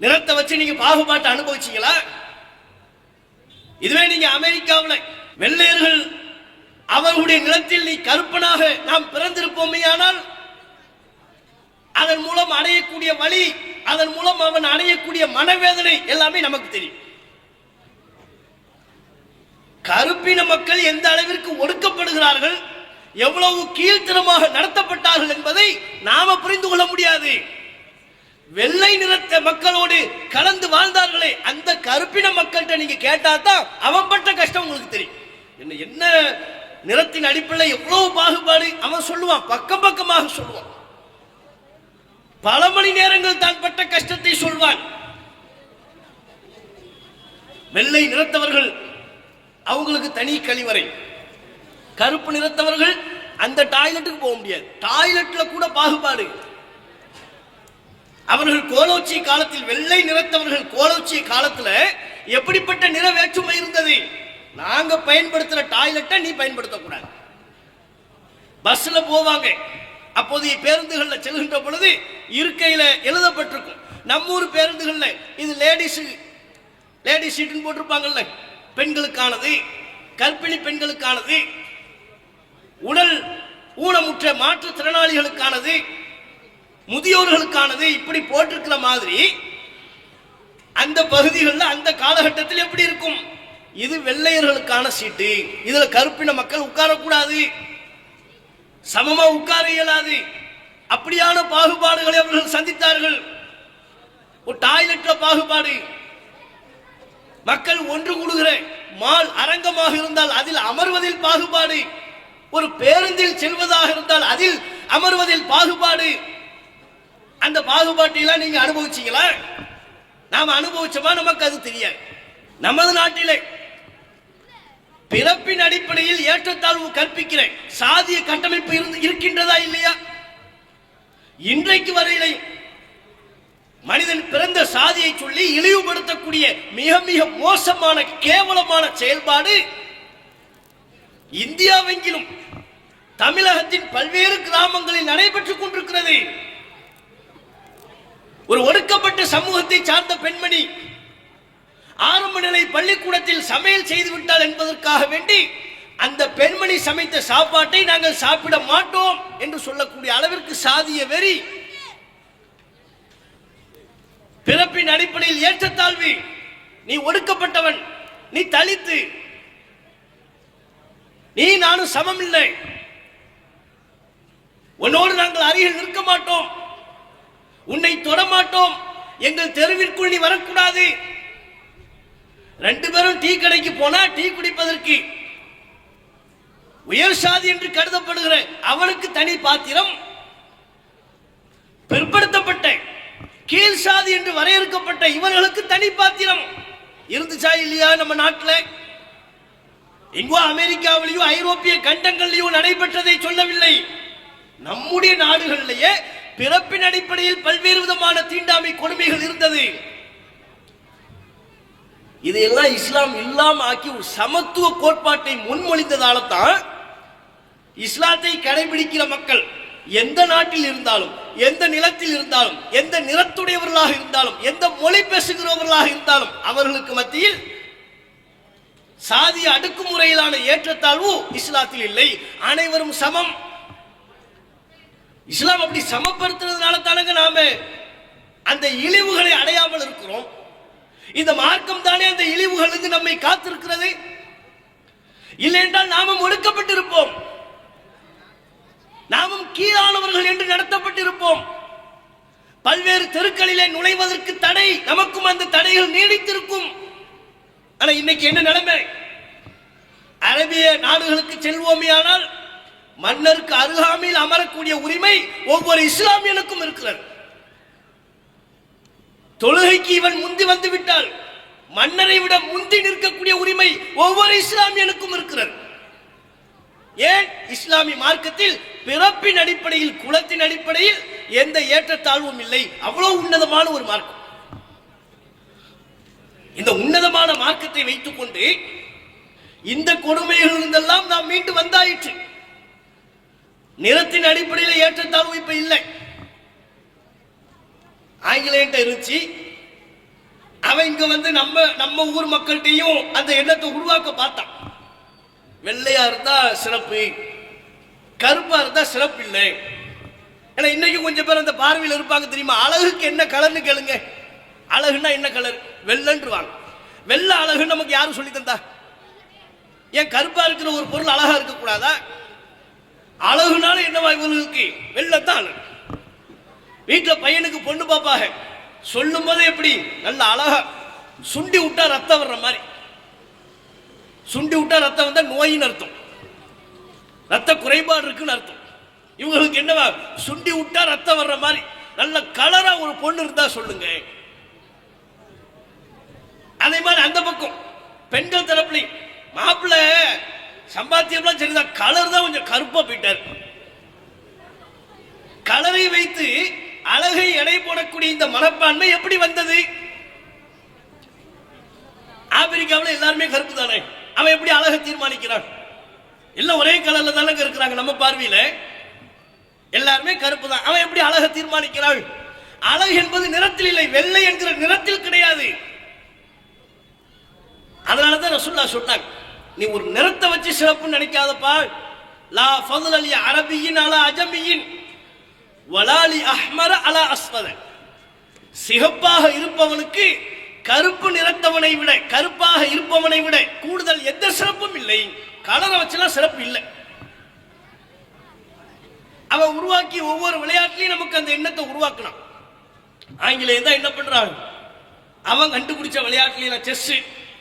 நிறத்தை வச்சு நீங்க பாகுபாட்டை அனுபவிச்சீங்களா? இதுவே நீங்க அமெரிக்காவில் வெள்ளையர்கள் அவர்களுடைய நிலத்தில் நீ கருப்பனாக நாம் பிறந்திருப்போமே, ஆனால் அதன் மூலம் அடையக்கூடிய வழி, அதன் மூலம் அவன் அடையக்கூடிய மனவேதனை எல்லாமே நமக்கு தெரியும். கருப்பின மக்கள் எந்த அளவிற்கு ஒடுக்கப்படுகிறார்கள், எவ்வளவு கீழ்த்தரமாக நடத்தப்பட்டார்கள் என்பதை நாம புரிந்து கொள்ள முடியாது. வெள்ளை நிறத்த மக்களோடு கலந்து வாழ்ந்தார்களே, அந்த கருப்பின மக்கள்கிட்ட நீங்க கேட்டா தான் அவன் பட்ட கஷ்டம் உங்களுக்கு தெரியும். என்ன நிறத்தின் அடிப்படையில் எவ்வளவு பாகுபாடு அவன் சொல்லுவான், பக்கம் பக்கமாக சொல்லுவான். பல மணி நேரங்கள் தான் பட்ட கஷ்டத்தை சொல்வான். வெள்ளை நிறத்தவர்கள் அவங்களுக்கு தனி கழிவறை, கருப்பு நிறத்தவர்கள் அந்த டாய்லெட்டுக்கு போக முடியாது. டாய்லெட்ல கூட பாகுபாடு. அவர்கள் கோலோச்சிய காலத்தில், வெள்ளை நிறத்தவர்கள் கோலோச்சிய காலத்துல எப்படிப்பட்ட நிற வேற்றுமை இருந்தது. நாங்க பயன்படுத்துற டாய்லெட்டை நீ பயன்படுத்தக்கூடாது. பஸ்ல போவாங்க, அப்போதைய பேருந்துகள்ல செல்கின்ற பொழுது இருக்கையில எழுதப்பட்டிருக்கும். நம்ம ஊர் பேருந்துகள்ல இது லேடிஸ் சீட்டுன்னு போட்டிருப்பாங்கல்ல, பெண்களுக்கானது, கர்ப்பிணி பெண்களுக்கானது, உடல் ஊனமுற்ற மாற்றுத்திறனாளிகளுக்கானது, முதியோர்களுக்கானது இப்படி போட்டிருக்கிற மாதிரி அந்த பகுதிகளில் அந்த காலகட்டத்தில் எப்படி இருக்கும்? இது வெள்ளையர்களுக்கான சீட்டு, இதுல கருப்பின மக்கள் உட்காரக்கூடாது, சமமா உட்கார இயலாது. அப்படியான பாகுபாடுகளை அவர்கள் சந்தித்தார்கள். ஒரு டாய்லெட்ல பாகுபாடு, மக்கள் ஒன்று கூடுகிற மால் அரங்கமாக இருந்தால் அதில் அமர்வதில் பாகுபாடு, ஒரு பேருந்தில் செல்வதாக இருந்தால் அதில் அமர்வதில் பாகுபாடு. அந்த பாகுபாட்டை எல்லாம் நீங்க அனுபவிச்சீங்களா? நாம் அனுபவிச்சோமா? நமக்கு அது தெரியாது. நமது நாட்டிலே பிறப்பின் அடிப்படையில் ஏற்றத்தாழ்வு கற்பிக்கிற சாதிய கட்டமைப்பு இருக்கின்றதா இல்லையா? இன்றைக்கு வரையிலே மனிதன் பிறந்த சாதியை சொல்லி இழிவுபடுத்தக்கூடிய மிக மிக மோசமான கேவலமான செயல்பாடு இந்தியாவெங்கிலும் தமிழகத்தின் பல்வேறு கிராமங்களில் நடைபெற்றுக் கொண்டிருக்கிறது. ஒரு ஒடுக்கப்பட்ட சமூகத்தை சார்ந்த பெண்மணி ஆரம்ப நிலை பள்ளிக்கூடத்தில் சமையல் செய்து விட்டால் என்பதற்காக வேண்டி அந்த பெண்மணி சமைத்த சாப்பாட்டை நாங்கள் சாப்பிட மாட்டோம் என்று சொல்லக்கூடிய அளவிற்கு சாதிய வெறி, பிறப்பின் அடிப்படையில் ஏற்றத்தாழ்வு, நீ ஒடுக்கப்பட்டவன், நீ தலித்து, நீ நானும் சமம் இல்லை, உன்னோடு நாங்கள் அருகில் நிற்க மாட்டோம், உன்னை தொடமாட்டோம், எங்கள் தெருவிற்குள் நீ வரக்கூடாது. ரெண்டு பேரும் டீ கடைக்கு போனா டீ குடிப்பதற்கு உயர் சாதி என்று கருதப்படுகிற அவனுக்கு தனி பாத்திரம், பிற்படுத்தப்பட்ட கீழ் சாதி என்று வரையறுக்கப்பட்ட இவர்களுக்கு தனி பாத்திரம் இருந்துச்சா இல்லையா? நம்ம நாட்டில் எங்கோ அமெரிக்காவிலேயோ ஐரோப்பிய கண்டங்களிலேயோ நடைபெற்றதை சொல்லவில்லை. நம்முடைய நாடுகளிலேயே பிறப்பின் அடிப்படையில் பல்வேறு விதமான தீண்டாமை கொடுமைகள் இருந்தது. இதையெல்லாம் இஸ்லாம் இல்லாம ஆக்கி ஒரு சமத்துவ கோட்பாட்டை முன்மொழிந்ததால தான் இஸ்லாத்தை கடைபிடிக்கிற மக்கள் எந்த நாட்டில் இருந்தாலும், எந்த நிலத்தில் இருந்தாலும், எந்த நிறத்துடையவர்களாக இருந்தாலும், எந்த மொழி பேசுகிறவர்களாக இருந்தாலும் அவர்களுக்கு மத்தியில் சாதிய அடுக்குமுறையிலான ஏற்றத்தாழ்வு இஸ்லாத்தில் இல்லை. அனைவரும் சமம். இஸ்லாம் அப்படி சமப்படுத்துறதுனால தானங்க நாம அந்த இழிவுகளை அடையாமல் இருக்கிறோம். இந்த மார்க்கம் தானே அந்த இழிவுகளிலிருந்து நம்மை காத்திருக்கிறது. இல்லை என்றால் நாமும் ஒடுக்கப்பட்டிருப்போம், நாமும் கீழானவர்கள் என்று நடத்தப்பட்டிருப்போம். பல்வேறு தெருக்களிலே நுழைவதற்கு தடை, நமக்கும் அந்த தடைகள் நீடித்திருக்கும். ஆனா இன்னைக்கு என்ன நிலைமை? அரபிய நாடுகளுக்கு செல்வோமே ஆனால் மன்னருக்கு அருகாமையில் அமரக்கூடிய உரிமை ஒவ்வொரு இஸ்லாமியனுக்கும் இருக்கிறது. தொழுகைக்கு இவன் முந்தி வந்து விட்டால் மன்னரை விட முந்தி நிற்கக்கூடிய உரிமை ஒவ்வொரு இஸ்லாமியனுக்கும் இருக்கிறது. ஏன்? இஸ்லாமிய மார்க்கத்தில் பிறப்பின் அடிப்படையில், குலத்தின் அடிப்படையில் எந்த ஏற்றத்தாழ்வும் இல்லை. அவ்வளவு உன்னதமான ஒரு மார்க்கம். இந்த உன்னதமான மார்க்கத்தை வைத்துக் கொண்டு இந்த கொடுமைகளிலிருந்தெல்லாம் நாம் மீண்டு வந்தாயிற்று. நிறத்தின் அடிப்படையில் ஏற்றத்தாழ்வு இப்ப இல்லை. ஆங்கிலேயன்ட்ட இருந்துச்சு, அவன் இங்க வந்து நம்ம ஊர் மக்கள்கிட்டையும் அந்த எண்ணத்தை உருவாக்க பார்த்தான். வெள்ளையா இருந்தா சிறப்பு, கருப்பா இருந்தா சிறப்பு இல்லை. ஏன்னா இன்னைக்கு கொஞ்சம் பேர் அந்த பார்வையில் இருப்பாங்க தெரியுமா? அழகுக்கு என்ன கலர்னு கேளுங்க. அழகுன்னா என்ன கலர்? வெள்ளன்றுவாங்க. வெள்ளை அழகுன்னு நமக்கு யாரும் சொல்லி தந்தா? ஏன் கருப்பா இருக்கிற ஒரு பொருள் அழகா இருக்க கூடாதா? அழகுனால என்னவா இவர்களுக்கு? வெள்ளத்தான் அழகு. வீட்டில் பையனுக்கு பொண்ணு பாப்பாக சொல்லும் போது எப்படி நல்ல அழகா சுண்டி விட்டா ரத்தம் வர்ற மாதிரி. சுண்டி விட்டா ரத்தம் வந்தா நோயின்னு அர்த்தம், ரத்த குறைபாடு இருக்குன்னு அர்த்தம். இவங்களுக்கு என்னவா? சுண்டி விட்டா ரத்தம் வர்ற மாதிரி நல்ல கலரா ஒரு பொண்ணு இருந்தா சொல்லுங்க. அதே மாதிரி அந்த பக்கம் பெண்கள் தரப்புல மாப்பிள்ளை சம்பாத்தியம்லாம் சரிதான், கலர் தான் கொஞ்சம் கருப்பா போயிட்டார். கலரை வைத்து அழகை எடை போடக்கூடிய இந்த மனப்பான்மை எப்படி வந்தது? ஆப்பிரிக்காவில் எல்லாருமே கருப்பு தானே, அவன் எப்படி அழகை தீர்மானிக்கிறான்? எல்லாம் ஒரே கலர்ல தானே இருக்கிறாங்க. நம்ம பார்வையில எல்லாருமே கருப்பு தான், அவன் எப்படி அழகை தீர்மானிக்கிறான்? அழகு என்பது நிறத்தில் இல்லை, வெள்ளை என்கிற நிறத்தில் கிடையாது. அதனாலதான் ரசூலுல்லாஹ் சொன்னாங்க, நீ ஒரு நிறத்தை வச்சு சிறப்புன்னு நினைக்காதப்பா. லா ஃபضل லி அரபியின் அலா அஜமியின். வலாலி அஹ்மர அலா அஸ்வத, சிகப்பாக இருப்பவனுக்கு கருப்பு நிறத்தவனை விட, கருப்பாக இருப்பவனை விட கூடுதல் எந்த சிறப்பும் இல்லை. கலரை வச்செல்லாம் சிறப்பு இல்லை. அவன் உருவாக்கி ஒவ்வொரு விளையாட்டுலையும் நமக்கு அந்த எண்ணத்தை உருவாக்கணும். ஆங்கிலேயம் தான் என்ன பண்றாங்க, அவன் கண்டுபிடிச்ச விளையாட்டுல செஸ்,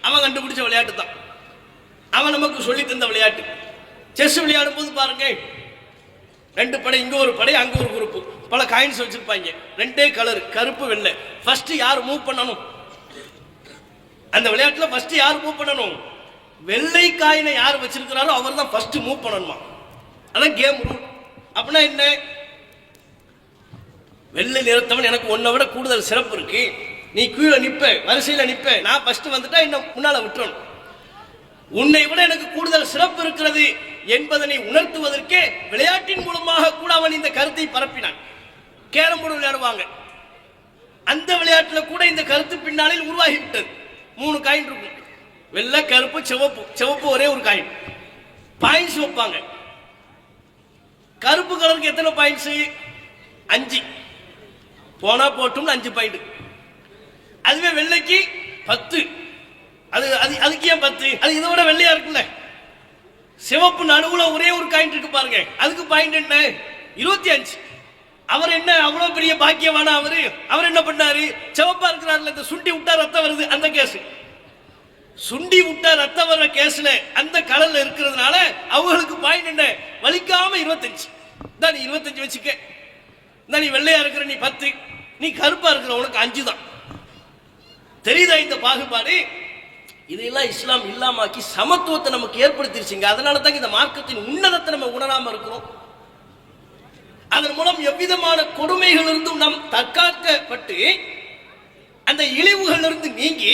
அவன் கண்டுபிடிச்ச விளையாட்டு தான், அவன் நமக்கு சொல்லி தந்த விளையாட்டு. செஸ் விளையாடும் போது பாருங்க, 2 படை, இங்க ஒரு படை, அங்க ஒரு குரூப், பல காயின்ஸ் வச்சிருப்பாங்க, 2 கலர், கருப்பு வெள்ளை. ஃபர்ஸ்ட் யார் மூவ் பண்ணணும், அந்த விளையாட்டுல ஃபர்ஸ்ட் யார் மூவ் பண்ணணும், வெள்ளை காயினை யார் வச்சிருக்கிறாரோ அவர் தான் ஃபர்ஸ்ட் மூவ் பண்ணணுமா. அதான் கேம் ரூல். அப்படின்னா என்ன, வெள்ளை நிறத்தவன் எனக்கு உன்னை விட கூடுதல் சிறப்பு இருக்கு, நீ கீழே நிப்ப, வரிசையில நிப்ப, நான் ஃபர்ஸ்ட் வந்துட்டா என்ன முன்னால விட்டுறணும், உன்னை விட எனக்கு கூடுதல் சிறப்பு இருக்கிறது என்பதனை உணர்த்துவதற்கே விளையாட்டின் மூலமாக கூட அவன் இந்த கருத்தை பரப்பினான். கேரம் போர்டு விளையாடுவாங்க, அந்த விளையாட்டுல கூட இந்த கருத்து பின்னாளில் உருவாகிவிட்டது. 3 காயின் இருக்கும், வெள்ளை, கருப்பு, சிவப்பு. சிவப்பு ஒரே ஒரு காயின். பாயிண்ட்ஸ் வைப்பாங்க. கருப்பு கலருக்கு எத்தனை பாயிண்ட்ஸ், 5. போனா போட்டும் 5 பாயிண்ட். அதுவே வெள்ளைக்கு 10. அதுக்கு ஏன் 10, அது இதை விட வெள்ளையா இருக்குல்ல. சிவப்பு நடுவுல ஒரே ஒரு காயின் இருக்கு பாருங்க, அதுக்கு பாயிண்ட் என்ன, 25. அவர் என்ன அவ்வளவு பெரிய பாக்கியவானா, அவர் என்ன பண்ணாரு, சிவப்பா இருக்கிறார்ல, இந்த சுண்டி விட்டா ரத்தம் வருது அந்த கேஸ், சுண்டி விட்டா ரத்தம் வர்ற கேஸ்ல அந்த கலர்ல இருக்கிறதுனால அவங்களுக்கு பாயிண்ட் என்ன, வலிக்காம 25 தான். நீ 25 வச்சுக்க, நீ வெள்ளையா இருக்கிற நீ 10, நீ கருப்பா இருக்கிற உனக்கு 5 தான். தெரியுதா இந்த பாகுபாடு? இதெல்லாம் இஸ்லாம் இல்லாமக்கி சமத்துவத்தை நமக்கு ஏற்படுத்திருச்சுங்க. அதனால தான் இந்த மார்க்கத்தின் உன்னதத்தை நம்ம உணராம இருக்கிறோம். அதன் மூலம் எவ்விதமான கொடுமைகள் இருந்தும் நாம் தற்காக்கப்பட்டு அந்த இழிவுகள் இருந்து நீங்கி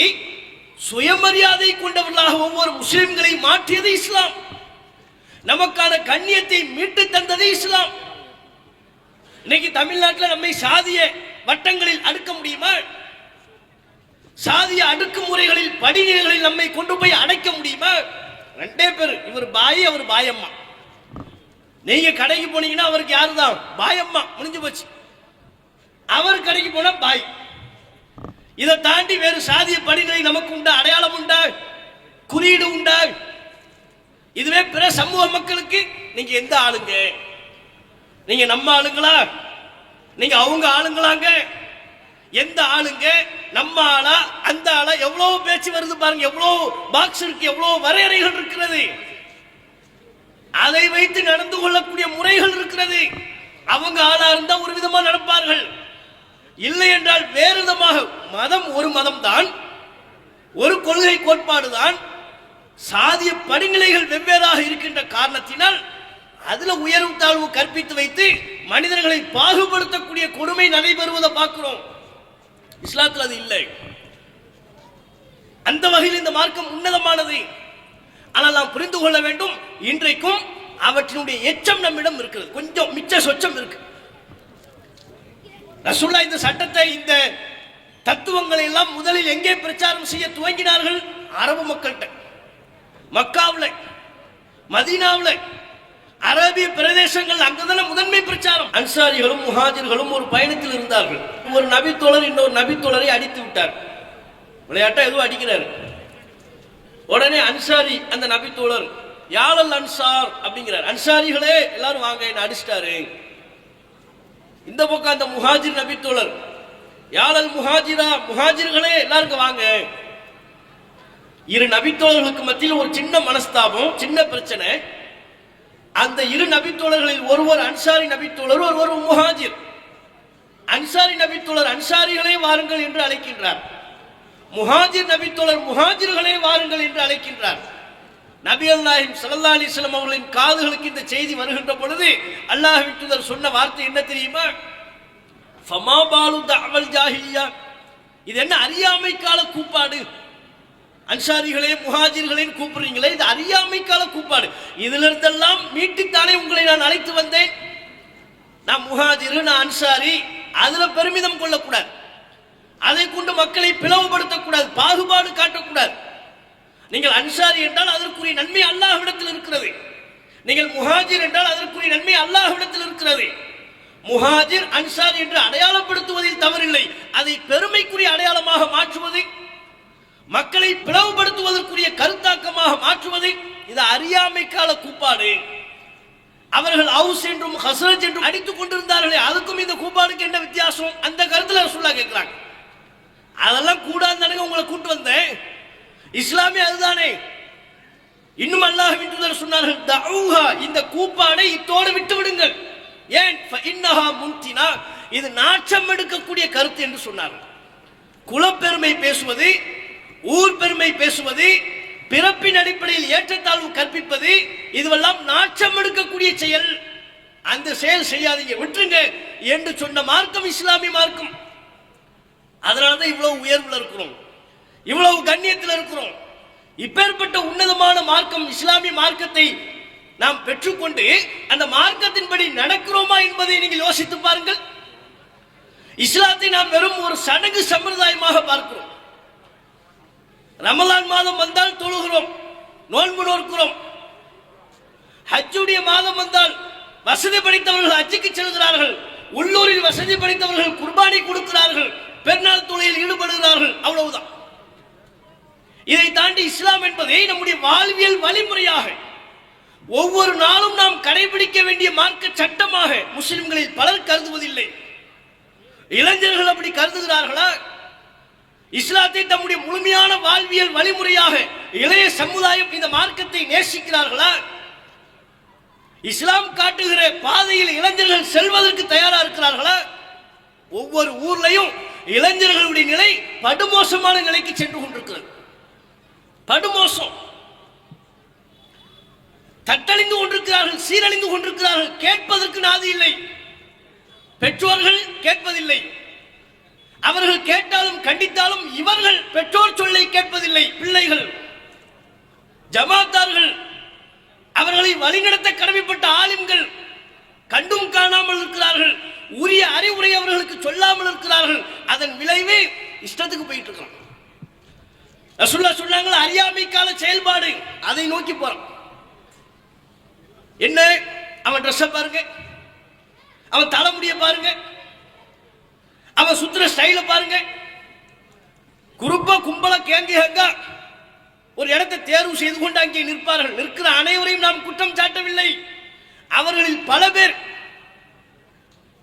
சுயமரியாதை கொண்டவர்களாக ஒவ்வொரு முஸ்லிம்களை மாற்றியது இஸ்லாம். நமக்கான கண்ணியத்தை மீட்டு தந்தது இஸ்லாம். இன்னைக்கு தமிழ்நாட்டில் நம்மை சாதிய வட்டங்களில் அடுக்க முடியுமா? சாதிய அடுக்குமுறைகளில் படிநிலைகளில் நம்மை கொண்டு போய் அடைக்க முடியுமா? 2 பேர், இவர் பாய், அவர் பாயம்மா. நீங்க கடைக்கு போனீங்கன்னா அவருக்கு யாருதான், பாயம்மா, முடிஞ்சு போச்சு. அவர் கடைக்கு போனா பாய். இதை தாண்டி வேறு சாதிய படிநிலை நமக்கு உண்டா, அடையாளம் உண்டா, குறியீடு உண்டா? இதுவே பிற சமூக மக்களுக்கு நீங்க எந்த ஆளுங்க, நீங்க நம்ம ஆளுங்களா, நீங்க அவங்க ஆளுங்களாங்க, எந்த ஆளுங்க, நம்ம ஆளா, அந்த ஆளா, எவ்வளவு பேச்சு வருது பாருங்க, எவ்வளவு பாக்ஸ் இருக்கு, எவ்வளவு வரையறைகள் இருக்கிறது. அதை வைத்து நடந்து கொள்ளக்கூடிய முறைகள் இருக்கிறது. அவங்க ஆளா இருந்தா ஒரு விதமா நடப்பார்கள், இல்லை என்றால் வேறு விதமாக. மதம் ஒரு மதம் தான், ஒரு கொள்கை கோட்பாடு தான். சாதிய படிநிலைகள் வெவ்வேறாக இருக்கின்ற காரணத்தினால் அதுல உயர்வு தாழ்வு கற்பித்து வைத்து மனிதர்களை பாகுபடுத்தக்கூடிய கொடுமை நடைபெறுவதை பார்க்கிறோம். இஸ்லாத்தில் அது இல்லை. அந்த வகையில் இந்த மார்க்கம் உன்னதமானது. ஆனால் நாம் புரிந்து கொள்ள வேண்டும், இன்றைக்கும் அவற்றினுடைய எச்சம் நம்மிடம் இருக்கிறது, கொஞ்சம் மிச்ச சொச்சம் இருக்கு. ரசூலுல்லாஹ் இந்த சட்டத்தை, இந்த தத்துவங்களை எல்லாம் முதலில் எங்கே பிரச்சாரம் செய்ய துவங்கினார்கள்? அரபு மக்கள்கிட்ட, மக்காவுல, மதீனாவுல, அரபிய பிரதேசங்கள், அங்கதான முதன்மை பிரச்சாரம். அன்சாரிகளும் முஹாஜிர்களும் ஒரு பயணத்தில் இருந்தார்கள். ஒரு நபித்தோழர் இன்னொரு நபித்தோழரை அடித்து விட்டார். விளையாட்டா எதுவும் அடிக்கிறார். உடனே அன்சாரி அந்த நபித்தோழர், யாழல் அன்சார் அப்படிங்கிறார். அன்சாரிகளே எல்லாரும் வாங்க, என்ன அடிச்சிட்டாரு. இந்த பக்கம் அந்த முஹாஜிர் நபித்தோழர், யாழல் முஹாஜிரா, முஹாஜிர்களே எல்லாருக்கும் வாங்க. இரு நபித்தோழர்களுக்கு மத்தியில் ஒரு சின்ன மனஸ்தாபம், சின்ன பிரச்சனை. அந்த இரு நபித்தோழர்களில் ஒருவர் அன்சாரி நபித்தோழர், ஒருவர் முஹாஜிர். அன்சாரி நபித்தோழர் அன்சாரிகளே வாருங்கள் என்று அழைக்கின்றார். முஹாஜிர் நபித்தோழர் முஹாஜிர்களே வாருங்கள் என்று அழைக்கின்றார். நபிகள் நாயகம் ஸல்லல்லாஹு அலைஹி வஸல்லம் அவர்களின் காதுகளுக்கு இந்த செய்தி வருகின்ற பொழுது அல்லாஹ்வின் தூதர் சொன்ன வார்த்தை என்ன தெரியுமா? ஃபமா பாலு தஅவல் ஜாஹிலியா, இது என்ன அறியாமை கால கூப்பாடு? அன்சாரிகளே முஹாஜிர்களே கூப்பிடுறீங்களே, இது அறியாமை கால கூப்பாடு. இதிலிருந்தெல்லாம் மீட்டுத்தானே உங்களை நான் அழைத்து வந்தேன். நான் முஹாஜிரு, நான் அன்சாரி, அதுல பெருமிதம் கொள்ளக்கூடாது. அதை கொண்டு மக்களை பிளவுபடுத்தக்கூடாது, பாகுபாடு காட்டக்கூடாது. நீங்கள் அன்சாரி என்றால் அதற்குரிய நன்மை அல்லாஹ்விடத்தில் இருக்கிறது. நீங்கள் முஹாஜிர் என்றால் அதற்குரிய நன்மை அல்லாஹ்விடத்தில் இருக்கிறது. முஹாஜிர் அன்சார் என்று அடையாளப்படுத்துவதில் தவறில்லை. அதை பெருமைக்குரிய அடையாளமாக மாற்றுவது, மக்களை பிளவுபடுத்துவதற்குரிய கருத்தாக்கமாக மாற்றுவது, இது அறியாமை கால கூப்பாடு. அவர்கள் ஹவுஸ் என்றும் ஹஸ்ரஜ் என்றும் அடித்துக் கொண்டிருந்தார்களே, அதுக்கும் இந்த கூப்பாடுக்கு என்ன வித்தியாசம்? அந்த கருத்துல ரசூலுல்லாஹ் கேட்கிறாங்க. அதெல்லாம் கூடாதுன்னு உங்களை கூட்டு வந்தேன். இஸ்லாமே அதுதானே. இன்னும் அல்லாஹ்வின் தூதர் சொன்னார்கள், தஊஹா, இந்த கூப்பாடை இத்தோடு விட்டு விடுங்கள். ஏன்? ஃபஇன்னஹா முன்தினா, இது நாச்சம் எடுக்கக்கூடிய கருத்து என்று சொன்னார்கள். குலப்பெருமை பேசுவது, ஊர் பெருமை பேசுவது, பிறப்பின் அடிப்படையில் ஏற்றத்தாழ்வு கற்பிப்பது, இதுவெல்லாம் நாச்சம் எடுக்கக்கூடிய செயல். அந்த செயல் செய்யாதீங்க, விட்டுருங்க என்று சொன்ன மார்க்கம் இஸ்லாமிய மார்க்கம். அதனாலதான் இவ்வளவு உயர்வுல இருக்கிறோம், இவ்வளவு கண்ணியத்தில் இருக்கிறோம். இப்பேற்பட்ட உன்னதமான மார்க்கம் இஸ்லாமிய மார்க்கத்தை நாம் பெற்றுக்கொண்டு அந்த மார்க்கத்தின்படி நடக்கிறோமா என்பதை நீங்கள் யோசித்து பாருங்கள். இஸ்லாத்தை நாம் வெறும் ஒரு சடங்கு சம்பிரதாயமாக பார்க்கிறோம். ரமலான் மாதம் வந்தால் தொழுகிறோம், நோன்பு நோக்கிறோம். ஹஜ்ஜுடைய மாதம் வந்தால் வசதி படைத்தவர்கள் ஹஜ்ஜுக்கு செல்கிறார்கள், உள்ளூரில் வசதி படைத்தவர்கள் குர்பானி கொடுக்கிறார்கள், பெருநாள் தொழிலில் ஈடுபடுகிறார்கள். அவ்வளவுதான். இதை தாண்டி இஸ்லாம் என்பதை நம்முடைய வாழ்வியல் வழிமுறையாக ஒவ்வொரு நாளும் நாம் கடைபிடிக்க வேண்டிய மார்க்க சட்டமாக முஸ்லிம்களில் பலர் கருதுவதில்லை. இளைஞர்கள் அப்படி கருதுகிறார்களா? இஸ்லாத்தை தம்முடைய முழுமையான வாழ்வியல் வழிமுறையாக இளைய சமுதாயம் இந்த மார்க்கத்தை நேசிக்கிறார்களா? இஸ்லாம் காட்டுகிற பாதையில் இளைஞர்கள் செல்வதற்கு தயாரா இருக்கிறார்களா? ஒவ்வொரு ஊர்லையும் இளைஞர்களுடைய நிலை படுமோசமான நிலைக்கு சென்று கொண்டிருக்கிறது. படுமோசம். தட்டழிந்து கொண்டிருக்கிறார்கள், சீரழிந்து கொண்டிருக்கிறார்கள். கேட்பதற்கு நாதி இல்லை. பெற்றோர்கள் கேட்பதில்லை. அவர்கள் கேட்டாலும் கண்டித்தாலும் இவர்கள் பெற்றோர் சொல்லை கேட்பதில்லை. பிள்ளைகள், ஜமாத்தார்கள், அவர்களை வழிநடத்த கடமைப்பட்ட ஆலிம்கள் கண்டும் காணாமல் இருக்கிறார்கள். உரிய அறிவுரை அவர்களுக்கு சொல்லாமல் இருக்கிறார்கள். அதன் விளைவு இஷ்டத்துக்கு போயிட்டு இருக்கிறான். ரசூலுல்லாஹ் சொன்னாங்க, அறியாமை கால செயல்பாடு. அதை நோக்கி போறான். என்ன? அவன் ட்ரெஸ்ஸை பாருங்க, அவன் தலைமுடிய பாருங்க, அவன் சுத்துற ஸ்டைல பாருங்க. குறுப்பா கும்பலா கேங்க ஒரு இடத்தை தேர்வு செய்து கொண்டு அங்கே நிற்பார்கள். நிற்கிற அனைவரையும் நாம் குற்றம் சாட்டவில்லை. அவர்களில் பல பேர்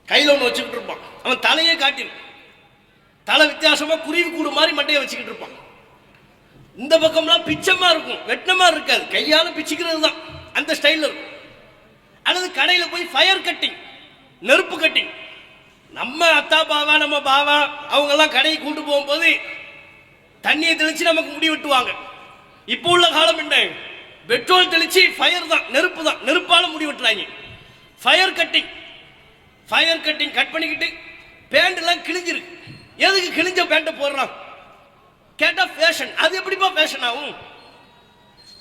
கையில ஒன்று வச்சுக்கிட்டு இருப்பான். அவன் தலையே காட்டிடும். தலை வித்தியாசமா குருவி கூடு மாதிரி மண்டையை வச்சுக்கிட்டு இருப்பான். இந்த பக்கம்லாம் பிச்சமா இருக்கும், வெட்டமா இருக்காது, கையால பிச்சுக்கிறது தான். அந்த ஸ்டைல் இருக்கும். அல்லது கடையில போய் ஃபயர் கட்டிங், நெருப்பு கட்டிங். நம்ம அத்தா பாவா, நம்ம பாவா அவங்க எல்லாம் கடையை கூட்டு போகும்போது தண்ணியை தெளிச்சு நமக்கு முடி வெட்டுவாங்க. இப்போ உள்ள காலம் என்ன? பெட்ரோல் தெளிச்சு ஃபயர் தான், நெருப்பு தான், நெருப்பால முடி வெட்டுறாங்க. Fire cutting, fire cutting cut பண்ணிக்கிட்டு பேண்ட் எல்லாம் கிழிஞ்சிருக்கு. எதுக்கு கிழிஞ்ச பேண்ட்டை போடுறான் கேட்டா ஃபேஷன். அது எப்படிப்பா ஃபேஷன் ஆகும்?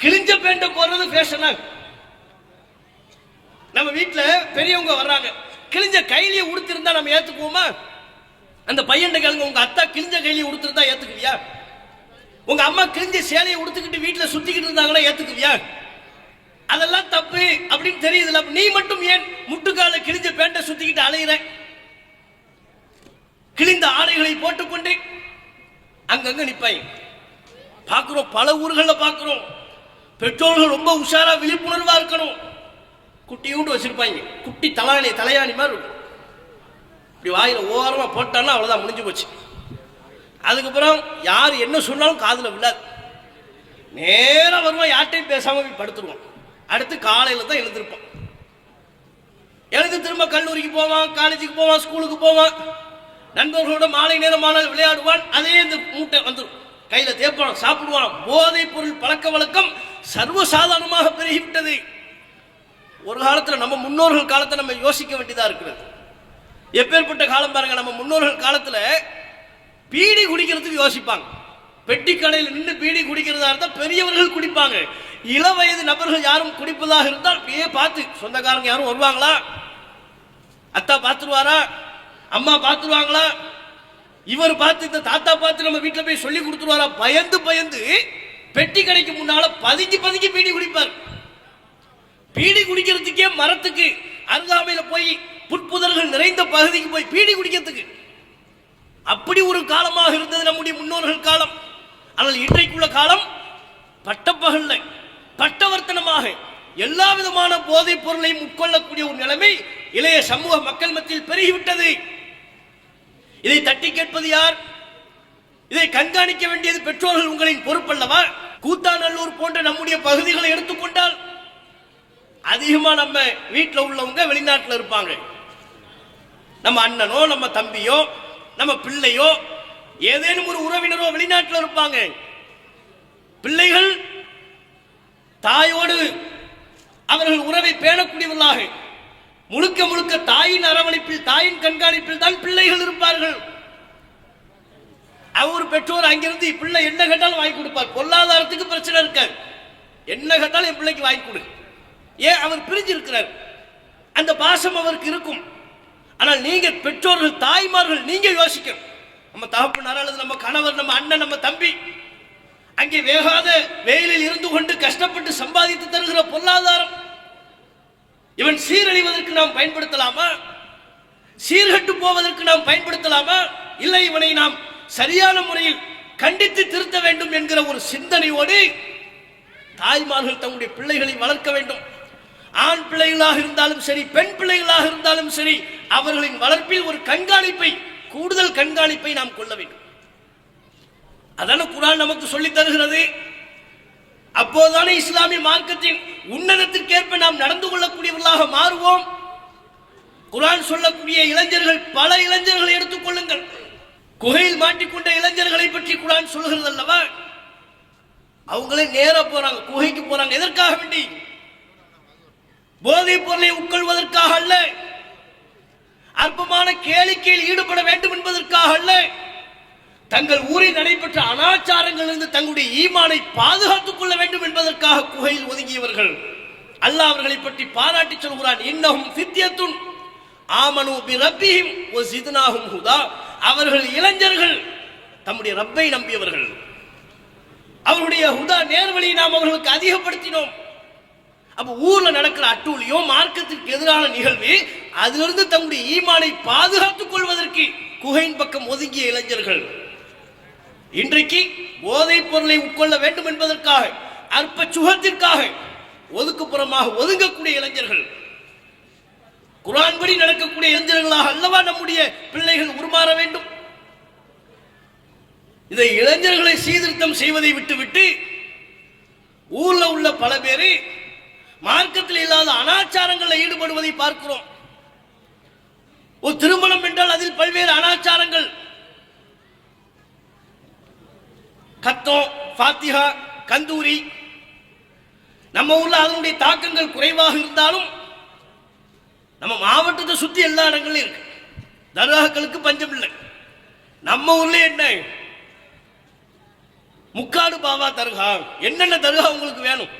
கிழிஞ்ச பேண்ட்டை போடுறது ஃபேஷனா? நம்ம வீட்டுல பெரியவங்க வர்றாங்க, கிழிஞ்ச கைலியை உடுத்திருந்தா நம்ம ஏத்துக்குவோமா? அந்த பையன் கேளுங்க, உங்க அத்தா கிழிஞ்ச கைலியை உடுத்திருந்தா ஏத்துக்குவியா? உங்க அம்மா கிழிஞ்ச சேலையை உடுத்துக்கிட்டு வீட்டுல சுத்திக்கிட்டு இருந்தாங்களா, ஏத்துக்குவியா? அதெல்லாம் தப்பு அப்படின்னு தெரியுதுல. நீ மட்டும் ஏன் முட்டுக்கால கிழிஞ்ச பேண்ட்டை சுத்திக்கிட்டு அலையிற? கிழிந்த ஆடைகளை போட்டுக்கொண்டு அங்கங்க நிப்பாங்க. பார்க்கிறோம், பல ஊர்களில் பார்க்கிறோம். பெற்றோர்கள் ரொம்ப உஷாரா விழிப்புணர்வா இருக்கணும். குட்டியூண்டு வச்சிருப்பாங்க, குட்டி தலையாணி மாதிரி இருக்கும். இப்படி வாயில ஓரமா போட்டாலும் அவ்வளவுதான், முடிஞ்சு போச்சு. அதுக்கப்புறம் யார் என்ன சொன்னாலும் காதுல விழாது. நேரம் வருவான், யார்ட்டையும் பேசாம போய் படுத்துருவான். அடுத்து காலையில தான் எழுந்திருப்பான். எழுந்து திரும்ப கல்லூரிக்கு போவான், காலேஜுக்கு போவான், ஸ்கூலுக்கு போவான், நண்பர்களோட மாலை நேரமானால் விளையாடுவான். அதே இந்த மூட்டை வந்துடும், கையில தேப்பான், சாப்பிடுவான். போதைப் பொருள் பழக்க வழக்கம் சர்வசாதாரணமாக பெருகிவிட்டது. ஒரு காலத்துல நம்ம முன்னோர்கள் காலத்தை நம்ம யோசிக்க வேண்டியதா இருக்கிறது. எப்பேற்பட்ட காலம் பாருங்க. நம்ம முன்னோர்கள் காலத்துல பீடி குடிக்கிறதுக்கு யோசிப்பாங்க. பெட்டி கடையில் நின்று பீடி குடிக்கிறதா இருந்தால் பெரியவர்கள் குடிப்பாங்க. இள வயது நபர்கள் யாரும் குடிப்பதாக இருந்தால் அப்படியே பார்த்து, சொந்தக்காரங்க யாரும் வருவாங்களா, அத்தா பார்த்துருவாரா, அம்மா பார்த்துருவாங்களா, இவர் பார்த்து இந்த தாத்தா பார்த்து நம்ம வீட்டில் போய் சொல்லி கொடுத்துருவாரா, பயந்து பயந்து பெட்டி கடைக்கு முன்னால பதுங்கி பதுங்கி பீடி குடிப்பார். பீடி குடிக்கிறதுக்கே மரத்துக்கு அருகாமையில் போய் புட்புதர்கள் நிறைந்த பகுதிக்கு போய் பீடி குடிக்கிறதுக்கு. அப்படி ஒரு காலமாக இருந்தது நம்முடைய முன்னோர்கள் காலம். ஆனால் இன்றைக்குள்ள காலம் பட்டப்பகல்ல பட்டவர்த்தனமாக எல்லா விதமான போதைப் பொருளையும் உட்கொள்ளக்கூடிய ஒரு நிலைமை இளைய சமூக மக்கள் மத்தியில் பெருகிவிட்டது. இதை தட்டி கேட்பது யார்? இதை கண்காணிக்க வேண்டியது பெற்றோர்கள் உங்களின் பொறுப்பல்லவா? கூத்தாநல்லூர் போன்ற நம்முடைய பகுதிகளை எடுத்துக்கொண்டால் அதிகமா நம்ம வீட்டில் உள்ளவங்க வெளிநாட்டில் இருப்பாங்க. நம்ம அண்ணனோ நம்ம தம்பியோ நம்ம பிள்ளையோ ஏதேனும் ஒரு உறவினரோ வெளிநாட்டில் இருப்பாங்க. பிள்ளைகள் தாயோடு அவர்கள் உறவை பேணக்கூடியவர்களாக முழுக்க முழுக்க தாயின் அரவணைப்பில் தாயின் கண்காணிப்பில் தான் பிள்ளைகள் இருப்பார்கள். அவர் பெற்றோர் அங்கிருந்து பிள்ளை என்ன கேட்டாலும் வாங்கி கொடுப்பார். பொருளாதாரத்துக்கு பிரச்சனை இருக்காது. என்ன கேட்டாலும் என் பிள்ளைக்கு வாங்கி கொடு. ஏன்? அவர் பிரிஞ்சு இருக்கிறார். அந்த பாசம் அவருக்கு இருக்கும். ஆனால் நீங்க பெற்றோர்கள் தாய்மார்கள் நீங்க யோசிக்கணும். நம்ம தகப்பனார் அல்லது நம்ம கணவர் நம்ம அண்ணன் நம்ம தம்பி அங்கே வேகாத வெயிலில் இருந்து கொண்டு கஷ்டப்பட்டு சம்பாதித்து தருகிற பொருளாதாரம் இவன் சீரழிவதற்கு நாம் பயன்படுத்தலாமா? சீர்கட்டு போவதற்கு நாம் பயன்படுத்தலாமா? இல்லை, இவனை நாம் சரியான முறையில் கண்டித்து திருத்த வேண்டும் என்கிற ஒரு சிந்தனையோடு தாய்மார்கள் தங்களுடைய பிள்ளைகளை வளர்க்க வேண்டும். ஆண் பிள்ளைகளாக இருந்தாலும் சரி, பெண் பிள்ளைகளாக இருந்தாலும் சரி, அவர்களின் வளர்ப்பில் ஒரு கண்காணிப்பை, கூடுதல் கண்காணிப்பை நாம் கொள்ள வேண்டும். அதான குர்ஆன் நமக்கு சொல்லி தருகிறது. அப்போதானே இஸ்லாமிய மார்க்கத்தின் உன்னதத்திற்கேற்ப நாம் நடந்து கொள்ளக்கூடியவர்களாக மாறுவோம். குர்ஆன் சொல்லக்கூடிய இளைஞர்கள், பல இளைஞர்களை எடுத்துக் கொள்ளுங்கள். குகையில் மாட்டிக்கொண்ட இளைஞர்களை பற்றி குர்ஆன் சொல்கிறது அல்லவா? அவங்களே நேரா போறாங்க, குகைக்கு போறாங்க. எதற்காக வேண்டி? போதைப் பொருளை உட்கொள்வதற்காக அல்ல, அற்பமான கேளிக்கையில் ஈடுபட வேண்டும் என்பதற்காக அல்ல, தங்கள் ஊரில் நடைபெற்ற அனாச்சாரங்களிலிருந்து தங்களுடைய ஈமானை பாதுகாத்துக் கொள்ள வேண்டும் என்பதற்காக குகையில் ஒதுங்கியவர்கள். அல்லாஹ் அவர்களை பற்றி பாராட்டி சொல்கிறான், இன்னஹும் ஃபித்யத்துன் ஆமனு பிரப்பிஹிம் வஸித்னாஹும் ஹுதா. அவர்கள் இளைஞர்கள், தம்முடைய ரப்பை நம்பியவர்கள். அவருடைய ஹுதா நேர்வழியை நாம் அவர்களுக்கு அதிகப்படுத்தினோம். அப்ப ஊர்ல நடக்கிற அட்டூழியோ மார்க்கத்திற்கு எதிரான நிகழ்வு, அதிலிருந்து தங்களுடைய ஈமானை பாதுகாத்துக் கொள்வதற்கு குகையின் பக்கம் ஒதுங்கிய இளைஞர்கள். இன்றைக்கு போதைப் பொருளை உட்கொள்ள வேண்டும் என்பதற்காக, அற்ப சுகத்திற்காக ஒதுக்குப்புறமாக ஒதுங்கக்கூடிய இளைஞர்கள். குர்ஆன் படி நடக்கக்கூடிய இளைஞர்களாக அல்லவா நம்முடைய பிள்ளைகள் உருமாற வேண்டும். இதை இளைஞர்களை சீர்திருத்தம் செய்வதை விட்டுவிட்டு ஊர்ல உள்ள பல பேரு மார்க்கத்தில் இல்லாத அனாச்சாரங்களில் ஈடுபடுவதை பார்க்கிறோம். ஒரு திருமணம் என்றால் அதில் பல்வேறு அனாச்சாரங்கள், கத்தம், ஃபாத்திஹா, கந்தூரி. நம்ம ஊர்ல அதனுடைய தாக்கங்கள் குறைவாக இருந்தாலும் நம்ம மாவட்டத்தை சுற்றி எல்லா இடங்களிலும் இருக்கு. தர்காக்களுக்கு பஞ்சம் இல்லை. நம்ம ஊர்ல என்ன முக்காடு பாபா தர்கா, என்னென்ன தர்கா உங்களுக்கு வேணும்?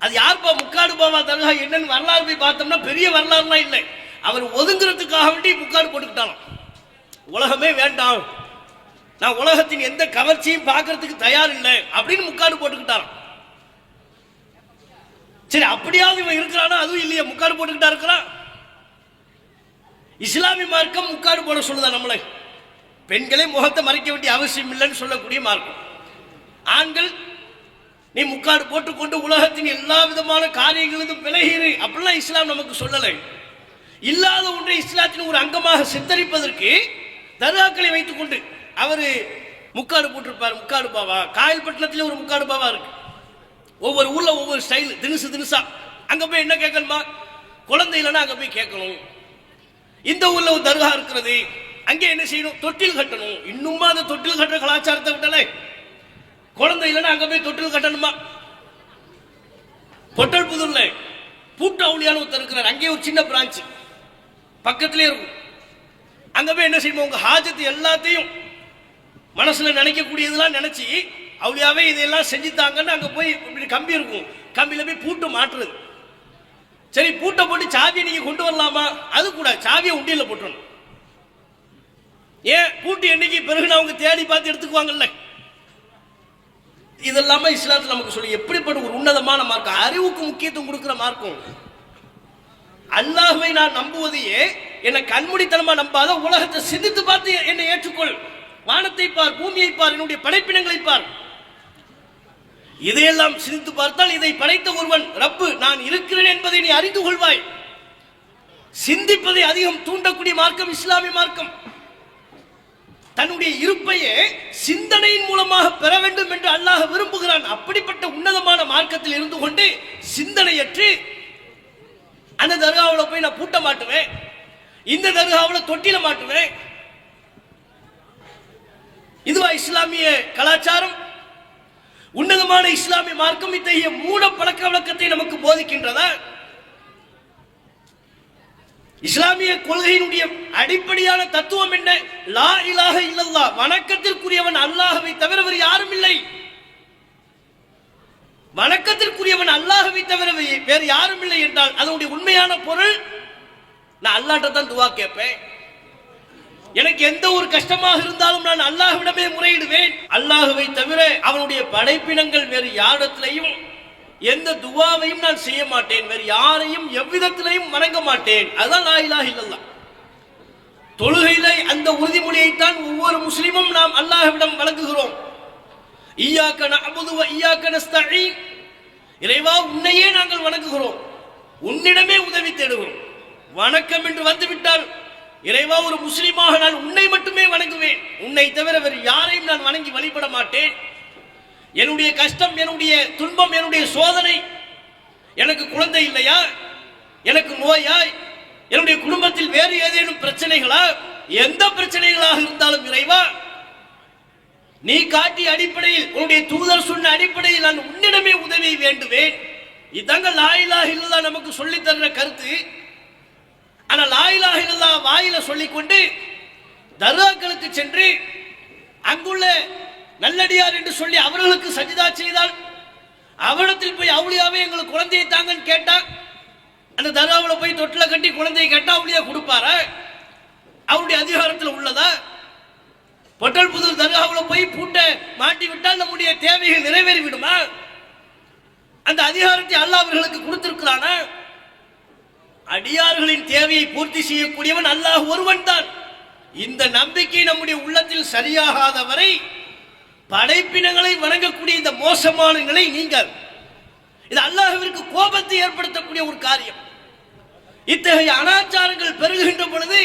அது யார்ப்பா முக்காடு பாபா தர்கா என்னன்னு வரலாறு போய் பார்த்தோம்னா பெரிய வரலாறுலாம் இல்லை. அவர் ஒதுங்குறதுக்காக வேண்டி முக்காடு போட்டுக்கிட்டாலும் உலகமே வேண்டாம், நான் உலகத்தின் எந்த கவர்ச்சியும் பார்க்கறதுக்கு தயார் இல்லை அப்படின்னு முக்காடு போட்டுக்கிட்டாராம். சரி, அப்படியாவது இவன் இருக்கிறானா? அதுவும் இல்லையே, முக்காடு போட்டுக்கிட்டா இருக்கிறான். இஸ்லாமிய மார்க்கம் முக்காடு போட சொல்லுதா நம்மளை? பெண்களை முகத்தை மறைக்க வேண்டிய அவசியம் இல்லைன்னு சொல்லக்கூடிய மார்க்கம். ஆண்கள் நீ முக்காடு போட்டுக்கொண்டு உலகத்தின் எல்லா விதமான காரியங்களிலும் விலகிரு அப்படிலாம் இஸ்லாம் நமக்கு சொல்லலை. இல்லாத ஒன்றை இஸ்லாத்தின் ஒரு அங்கமாக சித்தரிப்பதற்கு தர்காக்களை வைத்துக் கொண்டு அவரு முக்காடு போட்டிருப்பார். முக்காடு பாவா காயல்பட்டினத்தில் ஒரு முக்காடு பாவா இருக்கு. ஒவ்வொரு ஊர்ல ஒவ்வொரு ஸ்டைல், தினுசு தினுசா. அங்க போய் என்ன கேட்கணுமா? குழந்தை இல்லைன்னா அங்க போய் கேட்கணும். இந்த ஊர்ல ஒரு தர்கா இருக்கிறது, அங்கே என்ன செய்யணும்? தொட்டில் கட்டணும். இன்னுமா அந்த தொட்டில் கட்டுற கலாச்சாரத்தை விட்டல. குழந்தை இல்லைன்னா அங்க போய் தொட்டில் கட்டணுமா? பொட்டல் புதூர்ல பூட்டு அவுளியான்னு ஒருத்தர் இருக்கிறார். அங்கே ஒரு சின்ன பிரான்ச் பக்கத்திலே இருக்கும். அங்க போய் என்ன செய்யணும்? உங்க ஹாஜத்து எல்லாத்தையும் மனசுல நினைக்கக்கூடியதெல்லாம் நினைச்சு அவுளியாவே இதெல்லாம் செஞ்சுத்தாங்கன்னு அங்க போய் இப்படி கம்பி இருக்கும், கம்பியில போய் பூட்டு மாட்டுறது. சரி, பூட்டை போட்டு சாவியை நீங்க கொண்டு வரலாமா? அது கூட சாவியை உண்டியல போட்டுறணும். ஏன்? பூட்டு என்னைக்கு பிறகு அவங்க தேடி பார்த்து எடுத்துக்குவாங்கல்ல. இதெல்லாம இஸ்லாத்துல நமக்கு சொல்லி எப்படிப்பட்ட ஒரு உன்னதமான மார்க்கம், அறிவுக்கு முக்கியத்துவம் கொடுக்கிற மார்க்கம். அல்லாஹ்வை நான் நம்புவதையே என்னை கண்மூடித்தனமா நம்பாத, உலகத்தை சிந்தித்து பார்த்து என்னை ஏற்றுக்கொள். வானத்தை பார், பூமியை பார், என்னுடைய படைப்பினங்களை பார். இதையெல்லாம் சிந்தித்து பார்த்தால் இதை படைத்த ஒருவன் ரப்பு நான் இருக்கிறேன் என்பதை நீ அறிந்து கொள்வாய். சிந்திப்பதை அதிகம் தூண்டக்கூடிய மார்க்கம் இஸ்லாமிய மார்க்கம். தன்னுடைய இருப்பையே சிந்தனையின் மூலமாக பெற வேண்டும் என்று அல்லாஹ் விரும்புகிறான். அப்படிப்பட்ட உன்னதமான மார்க்கத்தில் இருந்து கொண்டு சிந்தனையற்று அந்த தர்காவில் போய் நான் பூட்ட மாட்டுவேன், இந்த தர்காவில் தொட்டில மாட்டுவேன், இதுவா இஸ்லாமிய கலாச்சாரம்? உன்னதமான இஸ்லாமிய மார்க்கம் இத்தகைய மூட பழக்க வழக்கத்தை நமக்கு போதிக்கின்றதா? இஸ்லாமிய கொள்கையினுடைய அடிப்படையான தத்துவம் என்ன? லா இலாஹ இல்லல்லாஹ், வணக்கத்திற்குரியவன் அல்லாஹ்வை தவிர வேறு யாரும் இல்லை. வணக்கத்திற்குரியவன் அல்லாஹ்வை தவிர வேறு யாரும் இல்லை என்றால் அதனுடைய உண்மையான பொருள், நான் அல்லாஹ்ட்ட தான் துவா கேட்பேன், எனக்கு எந்த ஒரு கஷ்டமாக இருந்தாலும் நான் அல்லாஹ்விடமே முறையிடுவேன், அல்லாஹ்வை தவிர அவனுடைய படைப்பினங்கள் வேறு யாரிடத்திலையும் எந்த துவாவையும் நான் செய்ய மாட்டேன், வேறு யாரையும் எவ்விதத்திலையும் வணங்க மாட்டேன். அதுதான் லா இலாஹ இல்லல்லாஹ். தொழுகையிலே அந்த உறுதிமொழியைத்தான் ஒவ்வொரு முஸ்லிமும் நாம் அல்லாஹ்விடம் வழங்குகிறோம். இய்யாக நஅபுது வ இய்யாக நஸ்தஈன், இறைவா உன்னையே நாங்கள் வணங்குகிறோம், உன்னிடமே உதவி தேடுகிறோம். வணக்கம் என்று வந்துவிட்டால் இறைவா ஒரு முஸ்லிமாக நான் உன்னை மட்டுமே வணங்குவேன், உன்னை தவிர வேறு யாரையும் நான் வணங்கி வழிபட மாட்டேன். என்னுடைய கஷ்டம், என்னுடைய துன்பம், என்னுடைய சோதனை, எனக்கு குழந்தை இல்லையா, எனக்கு நோயா, என்னுடைய குடும்பத்தில் வேறு ஏதேனும் பிரச்சனைகளா, எந்த பிரச்சனைகளாக இருந்தாலும் இறைவா நீ காட்டிய அடிப்படையில், உன்னுடைய தூதர் சொன்ன அடிப்படையில் நான் உன்னிடமே உதவியை வேண்டுவேன். இதாங்க லா இலாஹ இல்லல்லாஹ் நமக்கு சொல்லி தர்ற கருத்து. ஆனா லா இலாஹ இல்லல்லாஹ் வாயில சொல்லிக்கொண்டு தர்காக்களுக்கு சென்று அங்குள்ள நல்லடியார் என்று சொல்லி அவர்களுக்கு சஜிதா செய்தால், அவரிடத்தில் போய் அவுளியாவே எங்களுக்கு குழந்தையை தாங்கன்னு கேட்டா, அந்த தர்காவில் போய் தொட்டில கட்டி குழந்தையை கேட்டா அவுளியா கொடுப்பாரா? அவருடைய அதிகாரத்தில் உள்ளதா? பொட்டல் புதூர் தர்காவில் போய் பூட்ட மாட்டி விட்டால் நம்முடைய தேவைகள் நிறைவேறி விடுமா? அந்த அதிகாரத்தை அல்லாஹ் அவர்களுக்கு கொடுத்திருக்கிறானா? அடியார்களின் தேவையை பூர்த்தி செய்யக்கூடியவன் அல்லாஹ் ஒருவன் தான். இந்த நம்பிக்கை நம்முடைய உள்ளத்தில் சரியாகாத வரை படைப்பினங்களை வணங்கக்கூடிய இந்த மோசமான நிலை நீங்கள், இது அல்லாஹ்விற்கு கோபத்தை ஏற்படுத்தக்கூடிய ஒரு காரியம். இத்தகைய அனாச்சாரங்கள் பெருகுகின்ற பொழுது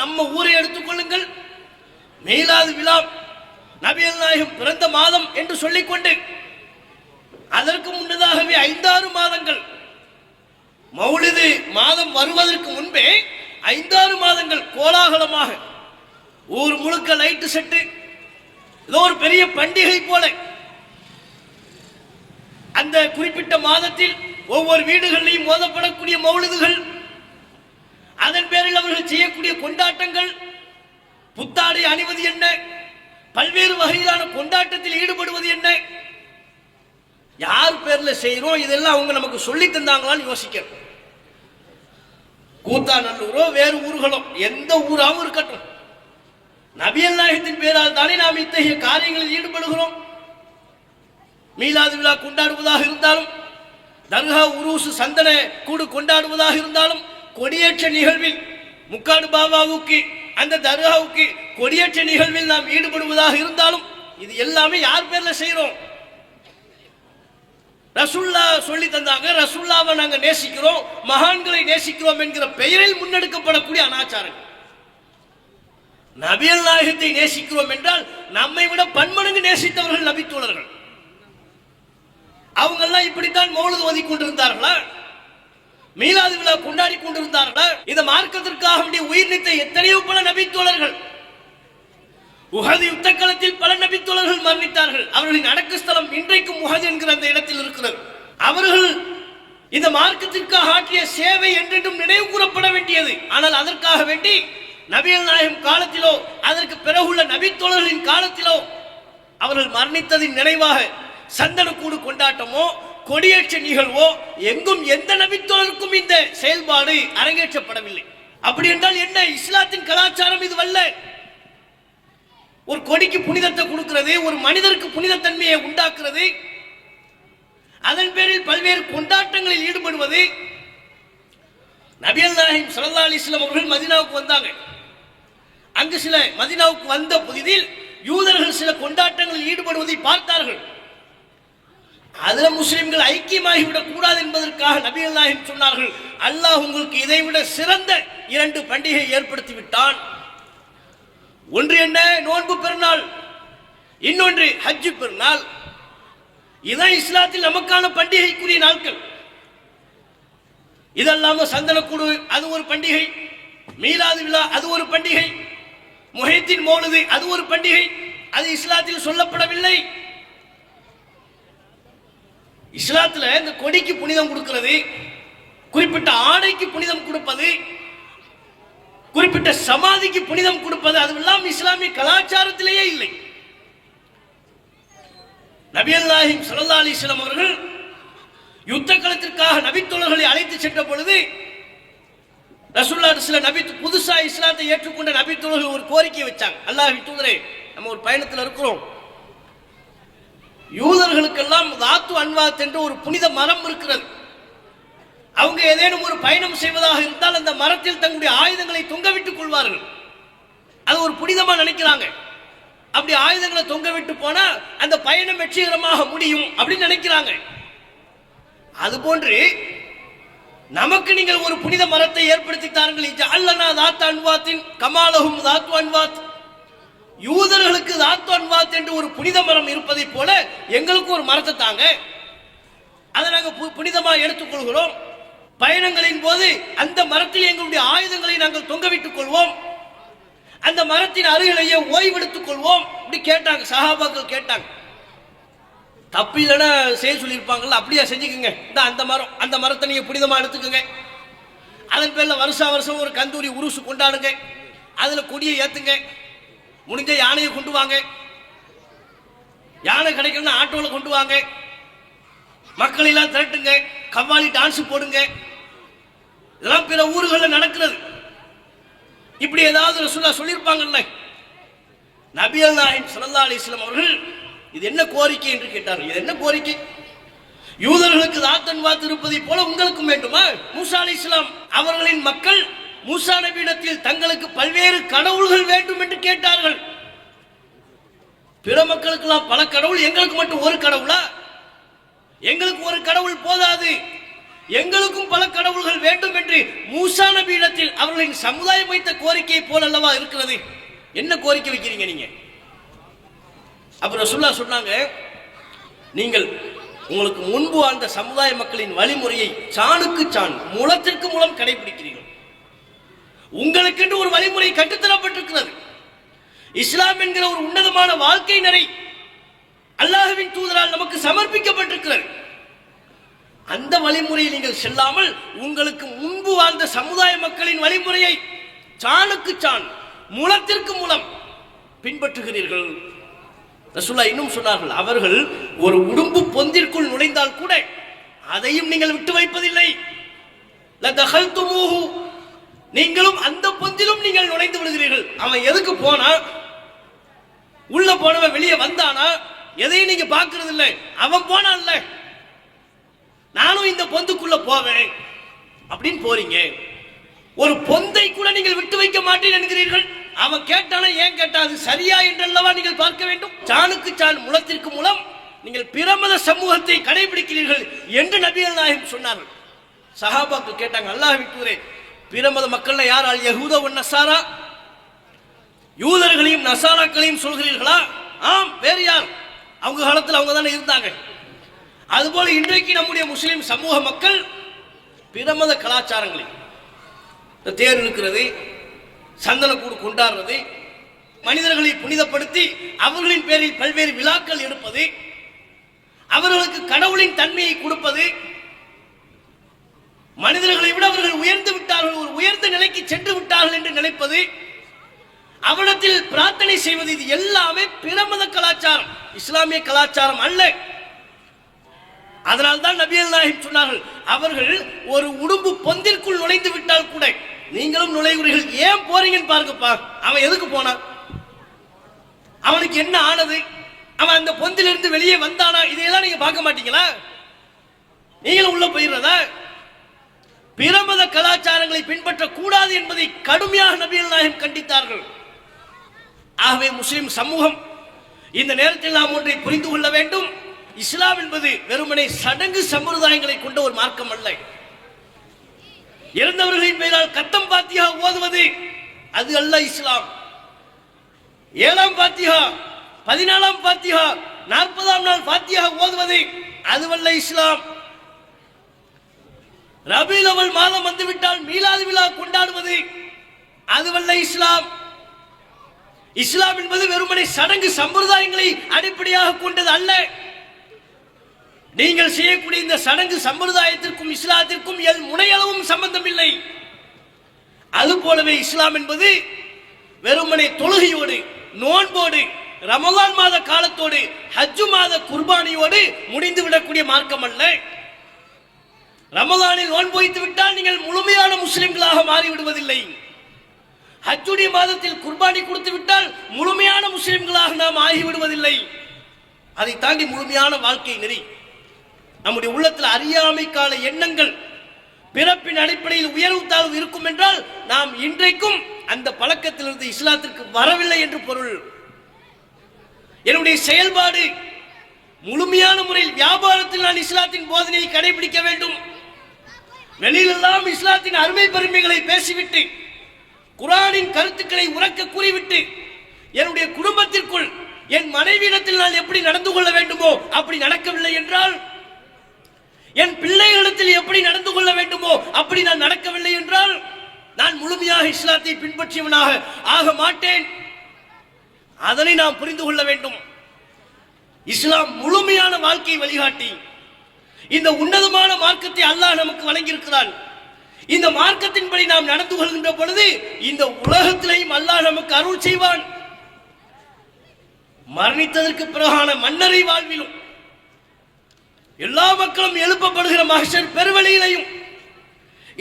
நம்ம ஊரை எடுத்துக்கொள்ளுங்கள், மீலாது விழா, நபிகள் நாயகம் பிறந்த மாதம் என்று சொல்லிக்கொண்டு அதற்கு முன்னதாகவே 5-6 மாதங்கள், மௌலிது மாதம் வருவதற்கு முன்பே 5-6 மாதங்கள் கோலாகலமாக ஊர் முழுக்க லைட்டு செட்டு, ஏதோ ஒரு பெரிய பண்டிகை போல அந்த குறிப்பிட்ட மாதத்தில் ஒவ்வொரு வீடுகளிலும் மோதப்படக்கூடிய மௌலிதுகள், அதன் பேரில் அவர்கள் செய்யக்கூடிய கொண்டாட்டங்கள், புத்தாடை அணிவது என்ன, பல்வேறு வகையிலான கொண்டாட்டத்தில் ஈடுபடுவது என்ன, யார் பேர்ல செய்யறோம், இதெல்லாம் அவங்க நமக்கு சொல்லி தந்தாங்களான்னு யோசிக்கிறோம். கூத்தாநல்லூரோ வேறு ஊர்களோ எந்த ஊராகவும் இருக்கட்டும், நபிகள் நாயகத்தின் பேரால் தானே நாம் இத்தகைய காரியங்களில் ஈடுபடுகிறோம். மீலாது விழா கொண்டாடுவதாக இருந்தாலும், தர்கா உருசு சந்தன கூடு கொண்டாடுவதாக இருந்தாலும், கொடியேற்ற நிகழ்வில் முக்காடு பாபாவுக்கு அந்த தர்காவுக்கு கொடியேற்ற நிகழ்வில் நாம் ஈடுபடுவதாக இருந்தாலும், இது எல்லாமே யார் பேர்ல செய்யறோம்? ரசூல்லா சொல்லி தந்தாங்க, ரசூல்லாவை நாங்க நேசிக்கிறோம், மகான்களை நேசிக்கிறோம் என்கிற பெயரில் முன்னெடுக்கப்படக்கூடிய அனாச்சாரங்கள். நபிகள் நாயகத்தை நேசிக்கிறோம் என்றால் நம்மை விட பன்மடங்கு நேசித்தவர்கள் நபித்தோழர்கள். அவங்க எல்லாம் இப்படித்தான் மௌலிது ஓதி கொண்டிருந்தார்களா? மீலாது விழா கொண்டாடி கொண்டிருந்தார்களா? இந்த மார்க்கத்திற்காக வேண்டிய உயிர் நீத்த எத்தனையோ பல நபித்தோழர்கள், உஹது யுத்த களத்தில் பல நபித்தோழர்கள் மரணித்தார்கள். அவர்களின் அடக்க ஸ்தலம் இன்றைக்கும் உஹது என்கிற அந்த இடத்தில் இருக்கிறது. அவர்கள் இந்த மார்க்கத்திற்காக ஆற்றிய சேவை என்றென்றும் நினைவு கூறப்பட வேண்டியது. ஆனால் அதற்காக வேண்டி நபிகள் நாயகம் காலத்திலோ அதற்கு பிறகுள்ள நபித்தோழர்களின் காலத்திலோ அவர்கள் மரணித்ததின் நினைவாக சந்தனக்கூடு கொண்டாட்டமோ கொடியேற்ற நிகழ்வோ எங்கும் எந்த நபித்தோழருக்கும் இந்த செயல்பாடு அரங்கேற்றப்படவில்லை. அப்படி என்றால் என்ன? இஸ்லாத்தின் கலாச்சாரம் இதுவல்ல. ஒரு கொடிக்கு புனிதத்தை கொடுக்கிறது, ஒரு மனிதருக்கு புனிதத்தன்மையை உண்டாக்குறது, அதன் பேரில் பல்வேறு கொண்டாட்டங்களில் ஈடுபடுவது, நபிகள் நாயகம் ஸல்லல்லாஹு அலைஹி வஸல்லம் அவர்கள் மதீனாவுக்கு வந்தாங்க. அங்கு சில மதீனாவுக்கு வந்த புதிதில் யூதர்கள் சில கொண்டாட்டங்களில் ஈடுபடுவதை பார்த்தார்கள். அதுல முஸ்லிம்கள் ஐக்கியமாகிவிடக் கூடாது என்பதற்காக நபிகள் நாயகம் சொன்னார்கள், அல்லாஹ் உங்களுக்கு இதைவிட சிறந்த 2 பண்டிகை ஏற்படுத்தி விட்டான். ஒன்று என்ன? நோன்பு பெருநாள், இன்னொன்று ஹஜ் பெருநாள். இதான் இஸ்லாத்தில் நமக்கான பண்டிகைக்குரிய நாட்கள். இதல்லாம சந்தனக்கூடு அது ஒரு பண்டிகை, மீலாது விழா அது ஒரு பண்டிகை, முஹைத்தீன் மௌலிது அது ஒரு பண்டிகை. அது இஸ்லாத்தில் சொல்லப்படவில்லை. இஸ்லாத்துல இந்த கொடிக்கு புனிதம் கொடுக்கிறது, குறிப்பிட்ட ஆடைக்கு புனிதம் கொடுப்பது, குறிப்பிட்ட சமாதிக்கு புனிதம் கொடுப்பது, அதுவெல்லாம் இஸ்லாமிய கலாச்சாரத்திலேயே இல்லை. நபிகள் நாயகம் ஸல்லல்லாஹு அலைஹி வஸல்லம் அவர்கள் யுத்த களத்திற்காக நபித்தோழர்களை அழைத்து சென்ற பொழுது ரசூலுல்லாஹ் சில புதுசா இஸ்லாத்தை ஏற்றுக்கொண்ட நபித்தோழர்கள் ஒரு கோரிக்கை வச்சாங்க. அல்லாஹ்வின் தூதரே, நம்ம ஒரு பயணத்தில் இருக்கிறோம், யூதர்களுக்கெல்லாம் தாத்து அன்வாத் என்ற ஒரு புனித மரம் இருக்கிறது. அவங்க ஏதேனும் ஒரு பயணம் செய்வதாக இருந்தால் அந்த மரத்தில் தங்களுடைய ஆயுதங்களை தொங்கவிட்டுக் கொள்வார்கள். அது ஒரு புனிதமா நினைக்கிறாங்க. அப்படி ஆயுதங்களை தொங்கவிட்டு போனா அந்த பயணம் வெற்றிகரமாக முடியும் அப்படின்னு நினைக்கிறாங்க. அதுபோன்று நமக்கு நீங்கள் ஒரு புனித மரத்தை ஏற்படுத்தி தாருங்கள். அல்லனா தாத்து அன்வாத்தின் கமாலஹும் தாத்து அன்வாத். யூதர்களுக்கு தாத்து அன்வாத் என்று ஒரு புனித மரம் இருப்பதை போல எங்களுக்கு ஒரு மரத்தை தாங்க, அதை நாங்கள் புனிதமாக எடுத்துக்கொள்கிறோம். பயணங்களின் போது அந்த மரத்தில் எங்களுடைய ஆயுதங்களை நாங்கள் தொங்கவிட்டுக் கொள்வோம், அந்த மரத்தின் அருகிலேயே ஓய்வெடுத்துக் கொள்வோம். இப்படி கேட்டாங்க, சஹாபாக்கள் கேட்டாங்க. தப்பு இல்லைன்னா செய்ய சொல்லியிருப்பாங்கல்ல, அப்படியே செஞ்சுக்கோங்க. அந்த மரத்தை நீங்க புனிதமா எடுத்துக்கோங்க. அதன் பேர்ல வருஷம் ஒரு கந்தூரி உருசு கொண்டாடுங்க, அதுல கொடியை ஏத்துங்க, முடிஞ்ச யானையை கொண்டு வாங்க, யானை கிடைக்கணும்னா ஆட்டோல கொண்டு வாங்க, மக்கள் எல்லாம் திரட்டுங்க, கவ்வாலி டான்ஸ் போடுங்க. இதெல்லாம் பிற ஊர்களில் நடக்கிறது. இப்படி ஏதாவது ரசூலுல்லாஹ் சொல்லியிருப்பாங்கல்ல. நபிகள் நாயகம் ஸல்லல்லாஹு அலைஹி வஸல்லம் அவர்கள் இது என்ன கோரிக்கை என்று கேட்டார்கள். இது என்ன கோரிக்கை? யூதர்களுக்கு தாத்தன் வாத்து இருப்பதை போல உங்களுக்கும் வேண்டுமா? மூசா அலைஹிஸ்ஸலாம் அவர்களின் மக்கள் மூசா நபியிடத்தில் தங்களுக்கு பல்வேறு கடவுள்கள் வேண்டும் என்று கேட்டார்கள். பிற மக்களுக்கெல்லாம் பல கடவுள், எங்களுக்கு மட்டும் ஒரு கடவுளா? எங்களுக்கு ஒரு கடவுள் போதாது, எங்களுக்கும் பல கடவுள்கள் வேண்டும் என்று மூசா நபியிடத்தில் அவர்களின் சமுதாயம் வைத்த கோரிக்கை போல் அல்லவா இருக்கிறது. என்ன கோரிக்கை வைக்கிறீங்க நீங்க? அப்புறம் ரசூலுல்லாஹ் சொன்னாங்க, நீங்கள் உங்களுக்கு முன்பு வாழ்ந்த சமுதாய மக்களின் வழிமுறையை சாணுக்கு சான் முளத்திற்கு மூலம் கடைபிடிக்கிறீர்கள். உங்களுக்கென்று ஒரு வழிமுறை கட்டுத்தரப்பட்டிருக்கிறது. இஸ்லாம் என்கிற ஒரு உன்னதமான வாழ்க்கை நெறி அல்லாஹ்வின் தூதரால் நமக்கு சமர்ப்பிக்கப்பட்டிருக்கிறது. அந்த வழிமுறையை நீங்கள் செல்லாமல் உங்களுக்கு முன்பு வாழ்ந்த சமுதாய மக்களின் வழிமுறையை சாணுக்கு சான் முளத்திற்கு மூலம் பின்பற்றுகிறீர்கள். ரசூலுல்லாஹ் இன்னும் சொன்னார்கள், அவர்கள் ஒரு உடும்பு பொந்திற்குள் நுழைந்தால் கூட அதையும் நீங்கள் விட்டு வைப்பதில்லை. லதகல்துமூஹு, நீங்களும் அந்த பொந்திலும் நீங்கள் நுழைந்து விடுகிறீர்கள். அவன் எதுக்கு போனா? உள்ள போனவன் வெளியே வந்தானா? எதையும் நீங்க பார்க்கிறது இல்லை. அவன் போனான்ல, நானும் இந்த பொந்துக்குள்ள போவேன் அப்படின்னு போறீங்க. ஒரு பொந்தை கூட நீங்கள் விட்டு வைக்க மாட்டேன் என்கிறீர்கள். அவன் கேட்டானா, ஏன் கேட்டா அது சரியா என்றல்லவா நீங்கள் பார்க்க வேண்டும். சாணுக்கு சான் முளத்திற்கு மூலம் நீங்கள் பிரமத சமூகத்தை கடைபிடிக்கிறீர்கள் என்று நபிகள் நாயகம் சொன்னார்கள். சஹாபாக்கள் கேட்டாங்க, அல்லாஹ்வின் தூதரே, பிரமத மக்கள்ல யார்? அல் யஹூத வன் நஸாரா, யூதர்களையும் நசாராக்களையும் சொல்கிறீர்களா? ஆம், வேறு யார்? அவங்க காலத்தில் அவங்க தானே இருந்தாங்க. அதுபோல இன்றைக்கு நம்முடைய முஸ்லிம் சமூக மக்கள் பிரமத கலாச்சாரங்களை, தேர் இருக்கிறது, சந்தனக்கூடு கொண்டாடுறது, மனிதர்களை புனிதப்படுத்தி அவர்களின் பேரில் பல்வேறு விழாக்கள் எடுப்பது, அவர்களுக்கு கடவுளின் தன்மையை கொடுப்பது, மனிதர்களை விட அவர்கள் உயர்ந்து விட்டார்கள், ஒரு உயர்ந்த நிலைக்கு சென்று விட்டார்கள் என்று நினைப்பது, அவரிடத்தில் பிரார்த்தனை செய்வது, இது எல்லாமே பிரமத கலாச்சாரம், இஸ்லாமிய கலாச்சாரம் அல்ல. அதனால்தான் நபிகள் நாயகம் சொன்னார்கள், அவர்கள் ஒரு உடும்பு பொந்திற்குள் நுழைந்து விட்டால் கூட நீங்களும் நுழைகிறீர்கள். ஏன் போறீங்கன்னு பாருங்கப்பா. அவன் எதுக்கு போனான்? அவனுக்கு என்ன ஆனது? அவன் அந்த பொந்திலிருந்து வெளியே வந்தானா? இதையெல்லாம் நீங்க பார்க்க மாட்டீங்களா? நீங்களும் உள்ள போயிடுறதா? பிற மத கலாச்சாரங்களை பின்பற்றக்கூடாது என்பதை கடுமையாக நபிகள் நாயகம் கண்டித்தார்கள். ஆகவே முஸ்லிம் சமூகம் இந்த நேரத்தில் நாம் ஒன்றை புரிந்து கொள்ள வேண்டும். இஸ்லாம் என்பது வெறுமனே சடங்கு சம்பிரதாயங்களை கொண்ட ஒரு மார்க்கம் அல்ல. இறந்தவர்களின் பெயரால் கத்தம் பாத்தியா ஓதுவது அது அல்ல இஸ்லாம். 7ஆம் பாத்தியா, 14ஆம் பாத்தியா, 40ஆம் நாள் பாத்தியா ஓதுவது அதுவல்ல இஸ்லாம். ரபீல் அவல் மாதம் வந்துவிட்டால் மீலாது விழா கொண்டாடுவது அதுவல்ல இஸ்லாம். இஸ்லாம் என்பது வெறுமனே சடங்கு சம்பிரதாயங்களை அடிப்படையாக கொண்டது அல்ல. நீங்கள் செய்யக்கூடிய இந்த சடங்கு சம்பிரதாயத்திற்கும் இஸ்லாத்திற்கும் முனையளவும் சம்பந்தம் இல்லை. அதுபோலவே இஸ்லாம் என்பது வெறுமனே தொழுகையோடு, நோன்போடு, ரமலான் மாத காலத்தோடு, ஹஜ் மாத குர்பானியோடு முடிந்து விடக்கூடிய மார்க்கம் அல்ல. ரமலானில் நோன்பு வைத்து விட்டால் நீங்கள் முழுமையான முஸ்லிம்களாக மாறிவிடுவதில்லை. ஹஜ்ஜுடைய மாதத்தில் குர்பானி கொடுத்து விட்டால் முழுமையான முஸ்லிம்களாக நாம் ஆகிவிடுவதில்லை. அதை தாண்டி முழுமையான வாழ்க்கை நெறி நம்முடைய உள்ளத்தில் அறியாமை கால எண்ணங்கள் பிறப்பின் அடிப்படையில் உயர்வு தாழ்வு இருக்கும் என்றால் நாம் இன்றைக்கும் அந்த பழக்கத்திலிருந்து இஸ்லாத்திற்கு வரவில்லை என்று பொருள். என்னுடைய செயல்பாடு முழுமையான முறையில் வியாபாரத்தில் நான் இஸ்லாத்தின் போதனையை கடைபிடிக்க வேண்டும். வெளியிலெல்லாம் இஸ்லாத்தின் அருமை பெருமைகளை பேசிவிட்டு குர்ஆனின் கருத்துக்களை உரக்க கூறிவிட்டு என்னுடைய குடும்பத்திற்குள் என் மனைவியிடத்தில் நான் எப்படி நடந்து கொள்ள வேண்டுமோ அப்படி நடக்கவில்லை என்றால், என் பிள்ளைகளிடத்தில் எப்படி நடந்து கொள்ள வேண்டுமோ அப்படி நான் நடக்கவில்லை என்றால் நான் முழுமையாக இஸ்லாத்தை பின்பற்றியவனாக ஆக மாட்டேன். அதனை நாம் புரிந்து கொள்ள வேண்டும். இஸ்லாம் முழுமையான வாழ்க்கை வழிகாட்டி. இந்த உன்னதமான மார்க்கத்தை அல்லாஹ் நமக்கு வழங்கியிருக்கிறான். இந்த மார்க்கத்தின்படி நாம் நடந்து கொள்கின்ற பொழுது இந்த உலகத்திலேயும் அல்லாஹ் நமக்கு அருள் செய்வான். மரணித்ததற்கு பிறகான மன்னரை வாழ்விலும் எல்லா மக்களும் எழுப்பப்படுகிற மஹ்ஷர் பெருவெளியிலையும்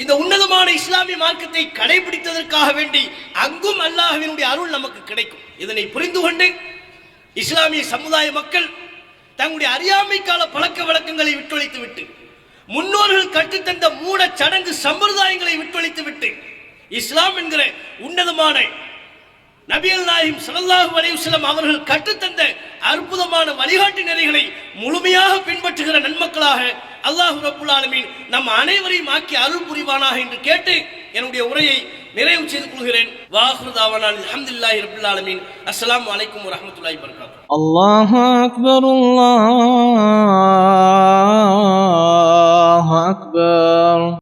இந்த உன்னதமான இஸ்லாமிய மார்க்கத்தை கடைபிடித்ததற்காக வேண்டி அங்கும் அல்லாஹ்வினுடைய அருள் நமக்கு கிடைக்கும். இதனை புரிந்து கொண்டு இஸ்லாமிய சமுதாய மக்கள் தங்களுடைய அறியாமை கால பழக்க வழக்கங்களை விட்டொழித்து விட்டு, முன்னோர்கள் கற்றுத்தந்த மூட சடங்கு சம்பிரதாயங்களை விட்டொழித்து விட்டு, இஸ்லாம் என்கிற உன்னதமான நபிகள் நாயகம் ஸல்லல்லாஹு அலைஹி வஸல்லம் அவர்கள் கற்றுத்தந்த அற்புதமான வழிகாட்டு நெறிகளை முழுமையாக பின்பற்றுகிற நன்மக்களாக அல்லாஹ் ரப்பல் ஆலமீன் நம் அனைவரையும் ஆக்கி அருள் புரிவானாக என்று கேட்டு என்னுடைய உரையை நிறைவு செய்து கொள்கிறேன். வாஹிரு தாவானா அல்ஹம்துலில்லாஹி ரப்பில் ஆலமீன். அஸ்ஸலாமு அலைக்கும் வரஹ்மத்துல்லாஹி வபரகாத்துஹு. அல்லாஹு அக்பர், அல்லாஹு அக்பர்.